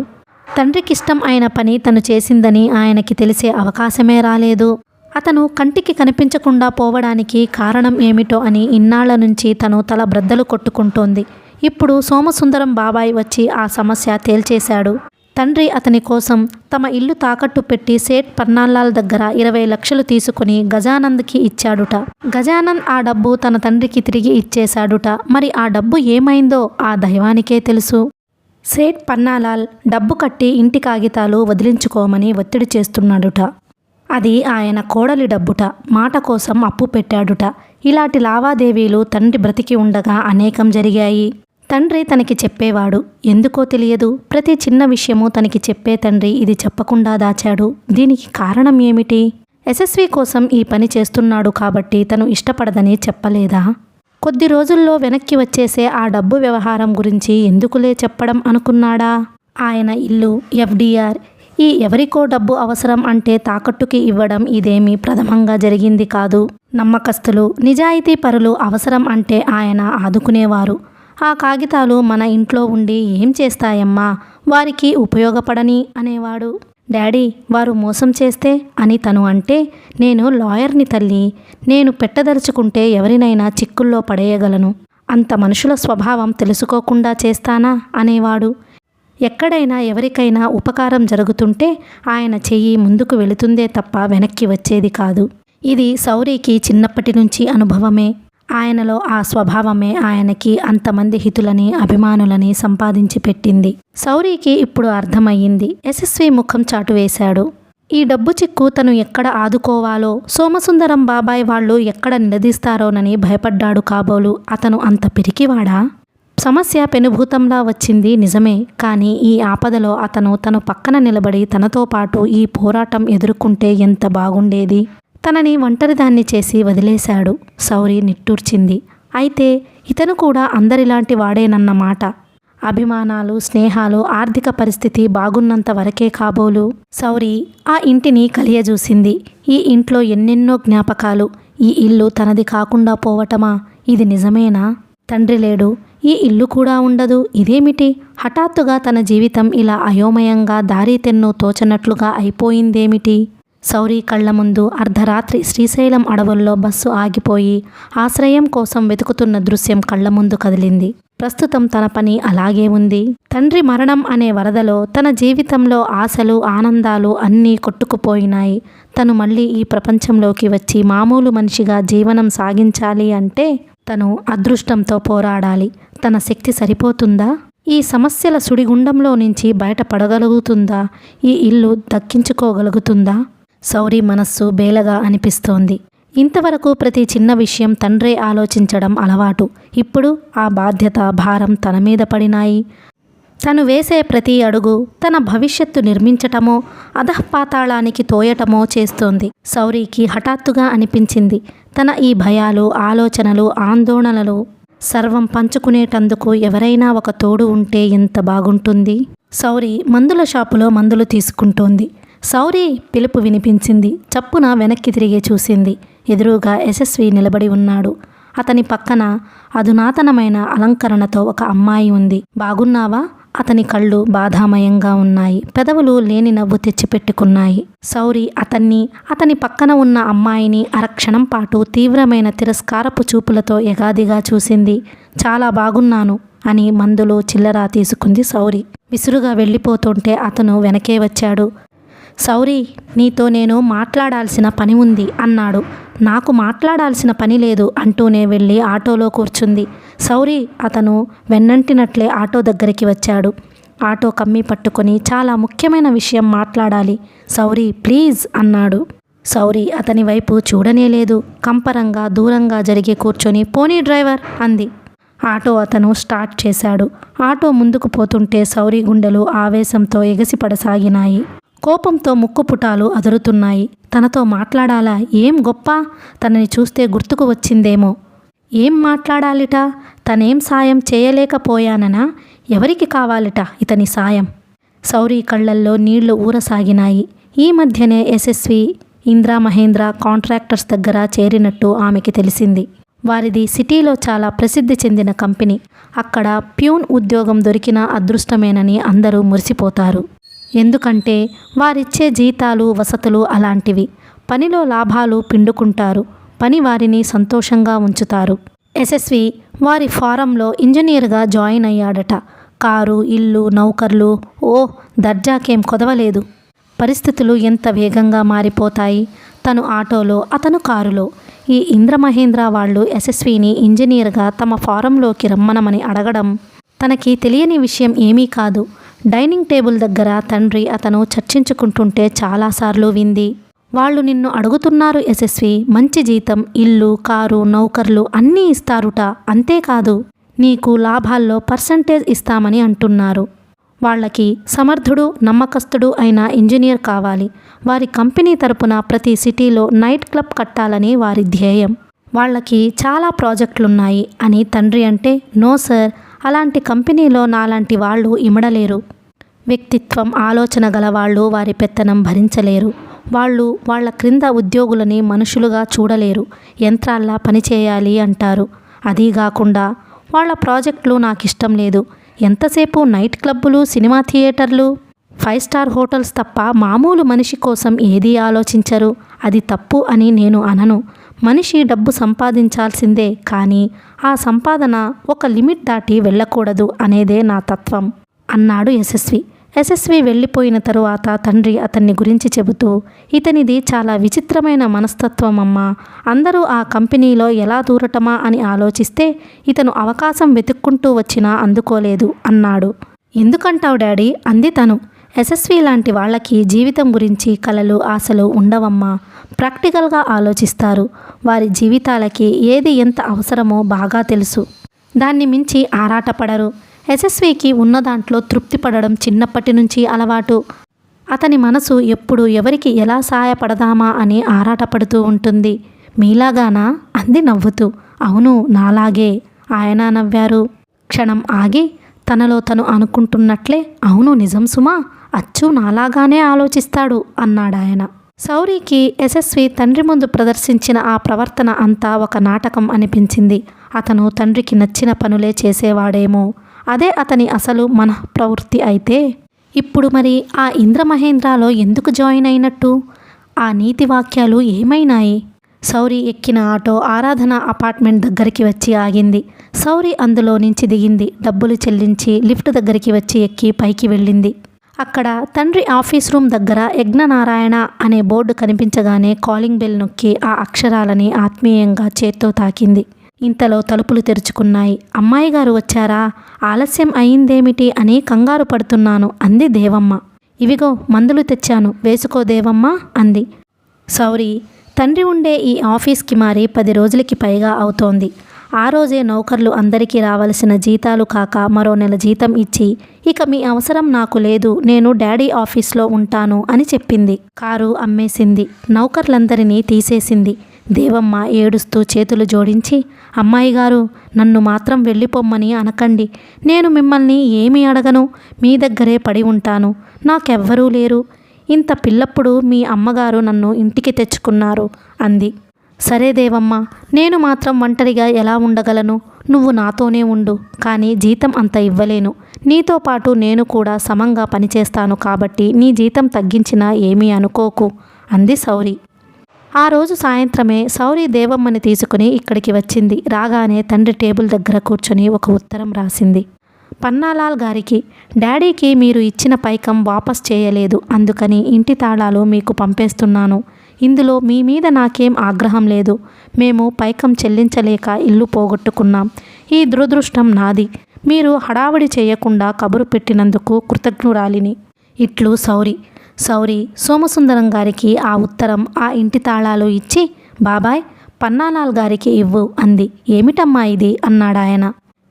తండ్రికిష్టం అయిన పని తను చేసిందని ఆయనకి తెలిసే అవకాశమే రాలేదు. అతను కంటికి కనిపించకుండా పోవడానికి కారణం ఏమిటో అని ఇన్నాళ్ల నుంచి తను తల బ్రద్దలు కొట్టుకుంటోంది. ఇప్పుడు సోమసుందరం బాబాయ్ వచ్చి ఆ సమస్య తేల్చేశాడు. తండ్రి అతని కోసం తమ ఇల్లు తాకట్టు పెట్టి సేట్ పర్నాలాల్ దగ్గర 20 లక్షలు తీసుకుని గజానంద్కి ఇచ్చాడుట. గజానంద్ ఆ డబ్బు తన తండ్రికి తిరిగి ఇచ్చేశాడుట. మరి ఆ డబ్బు ఏమైందో ఆ దైవానికే తెలుసు. సేట్ పర్నాలాల్ డబ్బు కట్టి ఇంటి కాగితాలు వదిలించుకోమని ఒత్తిడి చేస్తున్నాడుట. అది ఆయన కోడలి డబ్బుట. మాట కోసం అప్పు పెట్టాడుట. ఇలాంటి లావాదేవీలు తండ్రి బ్రతికి ఉండగా అనేకం జరిగాయి. తండ్రి తనకి చెప్పేవాడు. ఎందుకో తెలియదు, ప్రతి చిన్న విషయము తనకి చెప్పే తండ్రి ఇది చెప్పకుండా దాచాడు. దీనికి కారణం ఏమిటి? యశస్వి కోసం ఈ పని చేస్తున్నాడు కాబట్టి తను ఇష్టపడదని చెప్పలేదా? కొద్ది రోజుల్లో వెనక్కి వచ్చేసే ఆ డబ్బు వ్యవహారం గురించి ఎందుకులే చెప్పడం అనుకున్నాడా? ఆయన ఇల్లు, ఎఫ్డిఆర్, ఈ ఎవరికో డబ్బు అవసరం అంటే తాకట్టుకి ఇవ్వడం ఇదేమీ ప్రథమంగా జరిగింది కాదు. నమ్మకస్తులు, నిజాయితీ పరులు అవసరం అంటే ఆయన ఆదుకునేవారు. ఆ కాగితాలు మన ఇంట్లో ఉండి ఏం చేస్తాయమ్మా, వారికి ఉపయోగపడని అనేవాడు. డాడీ, వారు మోసం చేస్తే అని తను అంటే, నేను లాయర్ని తల్లి, నేను పెట్టదలుచుకుంటే ఎవరినైనా చిక్కుల్లో పడేయగలను. అంత మనుషుల స్వభావం తెలుసుకోకుండా చేస్తానా అనేవాడు. ఎక్కడైనా ఎవరికైనా ఉపకారం జరుగుతుంటే ఆయన చెయ్యి ముందుకు వెళుతుందే తప్ప వెనక్కి వచ్చేది కాదు. ఇది సౌరికి చిన్నప్పటి నుంచి అనుభవమే. ఆయనలో ఆ స్వభావమే ఆయనకి అంతమంది హితులని, అభిమానులని సంపాదించి పెట్టింది. సౌరికి ఇప్పుడు అర్థమయ్యింది. యశస్వి ముఖం చాటువేశాడు. ఈ డబ్బు చిక్కు తను ఎక్కడ ఆదుకోవాలో, సోమసుందరం బాబాయ్ వాళ్ళు ఎక్కడ నిలదీస్తారోనని భయపడ్డాడు కాబోలు. అతను అంత పిరికివాడా? సమస్య పెనుభూతంలా వచ్చింది నిజమే, కానీ ఈ ఆపదలో తను పక్కన నిలబడి తనతో పాటు ఈ పోరాటం ఎదుర్కొంటే ఎంత బాగుండేది. తనని ఒంటరిదాన్ని చేసి వదిలేశాడు. సౌరి నిట్టూర్చింది. అయితే ఇతను కూడా అందరిలాంటి వాడేనన్నమాట. అభిమానాలు, స్నేహాలు, ఆర్థిక పరిస్థితి బాగున్నంత వరకే కాబోలు. సౌరి ఆ ఇంటిని కలియజూసింది. ఈ ఇంట్లో ఎన్నెన్నో జ్ఞాపకాలు. ఈ ఇల్లు తనది కాకుండా పోవటమా? ఇది నిజమేనా? తండ్రి లేడు, ఈ ఇల్లు కూడా ఉండదు. ఇదేమిటి? హఠాత్తుగా తన జీవితం ఇలా అయోమయంగా, దారి తెన్ను తోచనట్లుగా అయిపోయిందేమిటి? సౌరి కళ్ల ముందు అర్ధరాత్రి శ్రీశైలం అడవుల్లో బస్సు ఆగిపోయి ఆశ్రయం కోసం వెతుకుతున్న దృశ్యం కళ్ల ముందు కదిలింది. ప్రస్తుతం తన పని అలాగే ఉంది. తండ్రి మరణం అనే వరదలో తన జీవితంలో ఆశలు, ఆనందాలు అన్నీ కొట్టుకుపోయినాయి. తను మళ్ళీ ఈ ప్రపంచంలోకి వచ్చి మామూలు మనిషిగా జీవనం సాగించాలి అంటే తను అదృష్టంతో పోరాడాలి. తన శక్తి సరిపోతుందా? ఈ సమస్యల సుడిగుండంలో నుంచి బయటపడగలుగుతుందా? ఈ ఇల్లు దక్కించుకోగలుగుతుందా? సౌరి మనస్సు బేలగా అనిపిస్తోంది. ఇంతవరకు ప్రతి చిన్న విషయం తండ్రే ఆలోచించడం అలవాటు. ఇప్పుడు ఆ బాధ్యత, భారం తన మీద పడినాయి. తను వేసే ప్రతి అడుగు తన భవిష్యత్తు నిర్మించటమో, అధఃపాతాళానికి తోయటమో చేస్తోంది. సౌరికి హఠాత్తుగా అనిపించింది, తన ఈ భయాలు, ఆలోచనలు, ఆందోళనలు సర్వం పంచుకునేటందుకు ఎవరైనా ఒక తోడు ఉంటే ఎంత బాగుంటుంది. సౌరి మందుల షాపులో మందులు తీసుకుంటోంది. సౌరి పిలుపు వినిపించింది. చప్పున వెనక్కి తిరిగి చూసింది. ఎదురుగా యశస్వి నిలబడి ఉన్నాడు. అతని పక్కన అధునాతనమైన అలంకరణతో ఒక అమ్మాయి ఉంది. బాగున్నావా? అతని కళ్ళు బాధామయంగా ఉన్నాయి. పెదవులు లేని నవ్వు తెచ్చిపెట్టుకున్నాయి. సౌరి అతని పక్కన ఉన్న అమ్మాయిని అరక్షణం పాటు తీవ్రమైన తిరస్కారపు చూపులతో ఎగాదిగా చూసింది. చాలా బాగున్నాను అని మందులు, చిల్లర తీసుకుంది సౌరి. విసురుగా వెళ్ళిపోతుంటే అతను వెనకే వచ్చాడు. సౌరి, నీతో నేను మాట్లాడాల్సిన పని ఉంది అన్నాడు. నాకు మాట్లాడాల్సిన పని లేదు అంటూనే వెళ్ళి ఆటోలో కూర్చుంది. సౌరి అతను వెన్నంటినట్లే ఆటో దగ్గరికి వచ్చాడు. ఆటో కమ్మి పట్టుకొని చాలా ముఖ్యమైన విషయం మాట్లాడాలి. సౌరి ప్లీజ్ అన్నాడు. సౌరి అతని వైపు చూడనేలేదు. కంపరంగా దూరంగా జరిగి కూర్చొని పోనీ డ్రైవర్ అంది. ఆటో అతను స్టార్ట్ చేశాడు. ఆటో ముందుకు పోతుంటే సౌరి గుండెలు ఆవేశంతో ఎగసిపడసాగినాయి. కోపంతో ముక్కుపుటాలు అదురుతున్నాయి. తనతో మాట్లాడాలా? ఏం గొప్ప? తనని చూస్తే గుర్తుకు వచ్చిందేమో. ఏం మాట్లాడాలిట? తనేం సాయం చేయలేకపోయాననా? ఎవరికి కావాలిట ఇతని సాయం? సౌరి కళ్ళల్లో నీళ్లు ఊరసాగినాయి. ఈ మధ్యనే యశస్వి ఇంద్రా మహేంద్ర కాంట్రాక్టర్స్ దగ్గర చేరినట్టు ఆమెకి తెలిసింది. వారిది సిటీలో చాలా ప్రసిద్ధి చెందిన కంపెనీ. అక్కడ ప్యూన్ ఉద్యోగం దొరికిన అదృష్టమేనని అందరూ మురిసిపోతారు. ఎందుకంటే వారిచ్చే జీతాలు, వసతులు అలాంటివి. పనిలో లాభాలు పిండుకుంటారు. పని వారిని సంతోషంగా ఉంచుతారు. యశస్వి వారి ఫారంలో ఇంజనీర్గా జాయిన్ అయ్యాడట. కారు, ఇల్లు, నౌకర్లు, దర్జాకేం కొదవలేదు. పరిస్థితులు ఎంత వేగంగా మారిపోతాయి. తను ఆటోలో, అతను కారులో. ఈ ఇంద్రమహేంద్ర వాళ్ళు యశస్విని ఇంజనీర్గా తమ ఫారంలోకి రమ్మనమని అడగడం తనకి తెలియని విషయం ఏమీ కాదు. డైనింగ్ టేబుల్ దగ్గర తండ్రి, అతను చర్చించుకుంటుంటే చాలాసార్లు వింది. వాళ్ళు నిన్ను అడుగుతున్నారు యశస్వి, మంచి జీతం, ఇల్లు, కారు, నౌకర్లు అన్నీ ఇస్తారుట. అంతేకాదు నీకు లాభాల్లో పర్సంటేజ్ ఇస్తామని అంటున్నారు. వాళ్ళకి సమర్థుడు నమ్మకస్తుడు అయిన ఇంజనీర్ కావాలి. వారి కంపెనీ తరపున ప్రతి సిటీలో నైట్ క్లబ్ కట్టాలని వారి ధ్యేయం. వాళ్ళకి చాలా ప్రాజెక్టులున్నాయి అని తండ్రి అంటే, నో సార్, అలాంటి కంపెనీలో నాలాంటి వాళ్ళు ఇమడలేరు. వ్యక్తిత్వం ఆలోచన గల వాళ్ళు వారి పెత్తనం భరించలేరు. వాళ్ళు వాళ్ళ క్రింద ఉద్యోగులని మనుషులుగా చూడలేరు, యంత్రాల్లా పనిచేయాలి అంటారు. అదీగాకుండా వాళ్ళ ప్రాజెక్టులు నాకు ఇష్టం లేదు. ఎంతసేపు నైట్ క్లబ్బులు, సినిమా థియేటర్లు, 5 స్టార్ హోటల్స్ తప్ప మామూలు మనిషి కోసం ఏదీ ఆలోచించరు. అది తప్పు అని నేను అనను. మనిషి డబ్బు సంపాదించాల్సిందే, కానీ ఆ సంపాదన ఒక లిమిట్ దాటి వెళ్ళకూడదు అనేదే నా తత్వం అన్నాడు యశస్వి. యశస్వి వెళ్ళిపోయిన తరువాత తండ్రి అతన్ని గురించి చెబుతూ, ఇతనిది చాలా విచిత్రమైన మనస్తత్వం అమ్మా. అందరూ ఆ కంపెనీలో ఎలా దూరటమా అని ఆలోచిస్తే ఇతను అవకాశం వెతుక్కుంటూ వచ్చినా అందుకోలేదు అన్నాడు. ఎందుకంటావు డాడీ అంది తను. యశస్వి లాంటి వాళ్ళకి జీవితం గురించి కలలు ఆశలు ఉండవమ్మా. ప్రాక్టికల్గా ఆలోచిస్తారు. వారి జీవితాలకి ఏది ఎంత అవసరమో బాగా తెలుసు. దాన్ని మించి ఆరాటపడరు. యశస్వికి ఉన్న దాంట్లో తృప్తి పడడం చిన్నప్పటి నుంచి అలవాటు. అతని మనసు ఎప్పుడు ఎవరికి ఎలా సాయపడదామా అని ఆరాటపడుతూ ఉంటుంది. మీలాగానా అంది నవ్వుతూ. అవును, నాలాగే ఆయన నవ్వారు. క్షణం ఆగి తనలో తను అనుకుంటున్నట్లే, అవును నిజం సుమా, అచ్చు నాలాగానే ఆలోచిస్తాడు అన్నాడాయన. సౌరికి యశస్వి తండ్రి ముందు ప్రదర్శించిన ఆ ప్రవర్తన అంతా ఒక నాటకం అనిపించింది. అతను తండ్రికి నచ్చిన పనులే చేసేవాడేమో, అదే అతని అసలు మనఃప్రవృత్తి అయితే ఇప్పుడు మరి ఆ ఇంద్రమహేంద్రలో ఎందుకు జాయిన్ అయినట్టు? ఆ నీతి వాక్యాలు ఏమైనాయి? సౌరి ఎక్కిన ఆటో ఆరాధన అపార్ట్మెంట్ దగ్గరికి వచ్చి ఆగింది. సౌరి అందులో నుంచి దిగింది. డబ్బులు చెల్లించి లిఫ్ట్ దగ్గరికి వచ్చి ఎక్కి పైకి వెళ్ళింది. అక్కడ తండ్రి ఆఫీస్ రూమ్ దగ్గర యజ్ఞనారాయణ అనే బోర్డు కనిపించగానే కాలింగ్ బెల్ నొక్కి ఆ అక్షరాలని ఆత్మీయంగా చేత్తో తాకింది. ఇంతలో తలుపులు తెరుచుకున్నాయి. అమ్మాయి గారు వచ్చారా? ఆలస్యం అయిందేమిటి అని కంగారు పడుతున్నాను అంది దేవమ్మ. ఇవిగో మందులు తెచ్చాను, వేసుకో దేవమ్మ అంది. సౌరి తండ్రి ఉండే ఈ ఆఫీస్కి మారి 10 రోజులకి పైగా అవుతోంది. ఆ రోజే నౌకర్లు అందరికీ రావలసిన జీతాలు కాక మరో నెల జీతం ఇచ్చి, ఇక మీ అవసరం నాకు లేదు, నేను డాడీ ఆఫీస్లో ఉంటాను అని చెప్పింది. కారు అమ్మేసింది. నౌకర్లందరినీ తీసేసింది. దేవమ్మ ఏడుస్తూ చేతులు జోడించి, అమ్మాయి గారు, నన్ను మాత్రం వెళ్ళిపోమ్మని అనకండి. నేను మిమ్మల్ని ఏమీ అడగను. మీ దగ్గరే పడి ఉంటాను. నాకెవ్వరూ లేరు. ఇంత పిల్లప్పుడు మీ అమ్మగారు నన్ను ఇంటికి తెచ్చుకున్నారు అంది. సరే దేవమ్మ, నేను మాత్రం ఒంటరిగా ఎలా ఉండగలను? నువ్వు నాతోనే ఉండు, కానీ జీతం అంత ఇవ్వలేను. నీతో పాటు నేను కూడా సమంగా పనిచేస్తాను కాబట్టి నీ జీతం తగ్గించినా ఏమీ అనుకోకు అంది సౌరి. ఆ రోజు సాయంత్రమే సౌరి దేవమ్మని తీసుకుని ఇక్కడికి వచ్చింది. రాగానే తండ్రి టేబుల్ దగ్గర కూర్చొని ఒక ఉత్తరం రాసింది. పన్నాలాల్ గారికి, డాడీకి మీరు ఇచ్చిన పైకం వాపస్ చేయలేదు, అందుకని ఇంటి తాళాలు మీకు పంపేస్తున్నాను. ఇందులో మీ మీద నాకేం ఆగ్రహం లేదు. మేము పైకం చెల్లించలేక ఇల్లు పోగొట్టుకున్నాం. ఈ దురదృష్టం నాది. మీరు హడావిడి చేయకుండా కబురు పెట్టినందుకు కృతజ్ఞురాలిని. ఇట్లు సౌరి. సౌరి సోమసుందరం గారికి ఆ ఉత్తరం, ఆ ఇంటి తాళాలు ఇచ్చి, బాబాయ్ పన్నాలాల్ గారికి ఇవ్వు అంది. ఏమిటమ్మా ఇది అన్నాడాయన.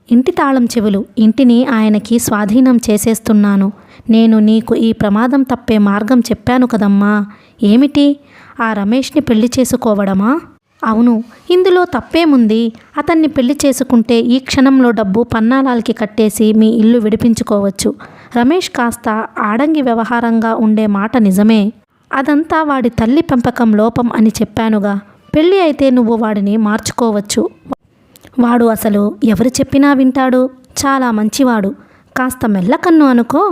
ఇంటి తాళం చెవులు. ఇంటిని ఆయనకి స్వాధీనం చేసేస్తున్నాను. నేను నీకు ఈ ప్రమాదం తప్పే మార్గం చెప్పాను కదమ్మా. ఏమిటి? ఆ రమేష్ని పెళ్లి చేసుకోవడమా? అవును. ఇందులో తప్పేముంది? అతన్ని పెళ్లి చేసుకుంటే ఈ క్షణంలో డబ్బు పన్నాలాల్కి కట్టేసి మీ ఇల్లు విడిపించుకోవచ్చు. రమేష్ కాస్త ఆడంగి వ్యవహారంగా ఉండే మాట నిజమే. అదంతా వాడి తల్లి పెంపకం లోపం అని చెప్పానుగా. పెళ్ళి అయితే నువ్వు వాడిని మార్చుకోవచ్చు. వాడు అసలు ఎవరు చెప్పినా వింటాడు. చాలా మంచివాడు. కాస్త మెల్లకన్ను అనుకో.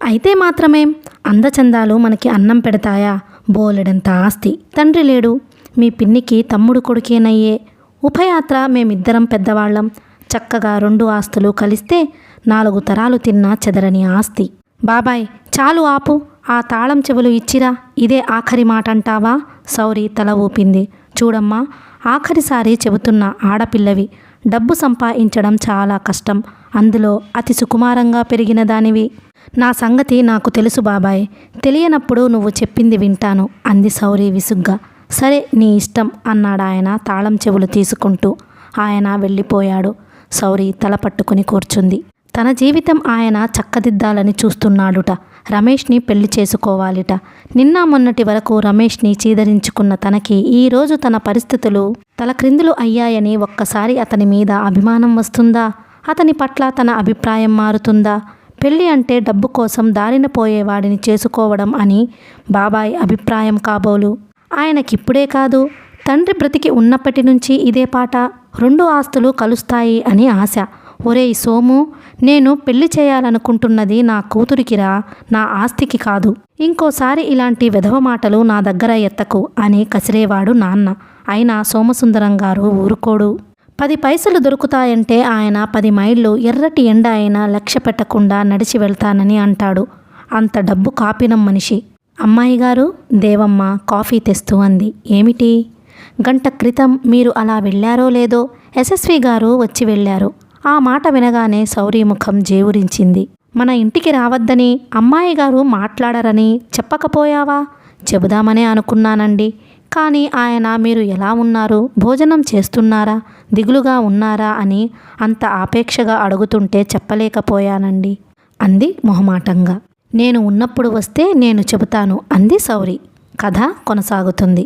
అయితే మాత్రమేం? అందచందాలు మనకి అన్నం పెడతాయా? బోలెడంత ఆస్తి. తండ్రి లేడు. మీ పిన్నికి తమ్ముడు కొడుకేనయ్యే. ఉభయాత్ర మేమిద్దరం పెద్దవాళ్ళం. చక్కగా 2 ఆస్తులు కలిస్తే 4 తరాలు తిన్నా చెదరని ఆస్తి. బాబాయ్ చాలు ఆపు. ఆ తాళం చెవులు ఇచ్చిరా. ఇదే ఆఖరి మాట అంటావా? సౌరి తల ఊపింది. చూడమ్మా, ఆఖరిసారి చెబుతున్న ఆడపిల్లవి. డబ్బు సంపాదించడం చాలా కష్టం. అందులో అతి సుకుమారంగా పెరిగిన దానివి. నా సంగతి నాకు తెలుసు బాబాయ్. తెలియనప్పుడు నువ్వు చెప్పింది వింటాను అంది సౌరి విసుగ్గా. సరే నీ ఇష్టం అన్నాడాయన తాళం చెవులు తీసుకుంటూ. ఆయన వెళ్ళిపోయాడు. సౌరి తల పట్టుకుని కూర్చుంది. తన జీవితం ఆయన చక్కదిద్దాలని చూస్తున్నాడుట. రమేష్ని పెళ్లి చేసుకోవాలిట. నిన్న మొన్నటి వరకు రమేష్ని చీదరించుకున్న తనకి ఈరోజు తన పరిస్థితులు తలక్రిందులు అయ్యాయని ఒక్కసారి అతని మీద అభిమానం వస్తుందా? అతని పట్ల తన అభిప్రాయం మారుతుందా? పెళ్ళి అంటే డబ్బు కోసం దారిన పోయేవాడిని చేసుకోవడం అని బాబాయ్ అభిప్రాయం కాబోలు. ఆయనకిప్పుడే కాదు, తండ్రి బ్రతికి ఉన్నప్పటి నుంచి ఇదే పాట. 2 ఆస్తులు కలుస్తాయి అని ఆశ. ఒరేయ్ సోము, నేను పెళ్లి చేయాలనుకుంటున్నది నా కూతురికిరా, నా ఆస్తికి కాదు. ఇంకోసారి ఇలాంటి వెధవ మాటలు నా దగ్గర ఎత్తకు అని కసిరేవాడు నాన్న. అయినా సోమసుందరం గారు ఊరుకోడు. 10 పైసలు దొరుకుతాయంటే ఆయన 10 మైళ్ళు ఎర్రటి ఎండ అయినా లక్ష్య పెట్టకుండా నడిచి వెళ్తానని అంటాడు. అంత డబ్బు కాపినం మనిషి. అమ్మాయి గారు, దేవమ్మ కాఫీ తెస్తూ అంది. ఏమిటి? గంట క్రితం మీరు అలా వెళ్ళారో లేదో యశస్వి గారు వచ్చి వెళ్ళారు. ఆ మాట వినగానే సౌరి ముఖం జేవురించింది. మన ఇంటికి రావద్దని అమ్మాయి గారు మాట్లాడరని చెప్పకపోయావా? చెబుదామనే అనుకున్నానండి. కానీ ఆయన మీరు ఎలా ఉన్నారు, భోజనం చేస్తున్నారా, దిగులుగా ఉన్నారా అని అంత ఆపేక్షగా అడుగుతుంటే చెప్పలేకపోయానండి అంది మొహమాటంగా. నేను ఉన్నప్పుడు వస్తే నేను చెబుతాను అంది సౌరి. కథ కొనసాగుతుంది.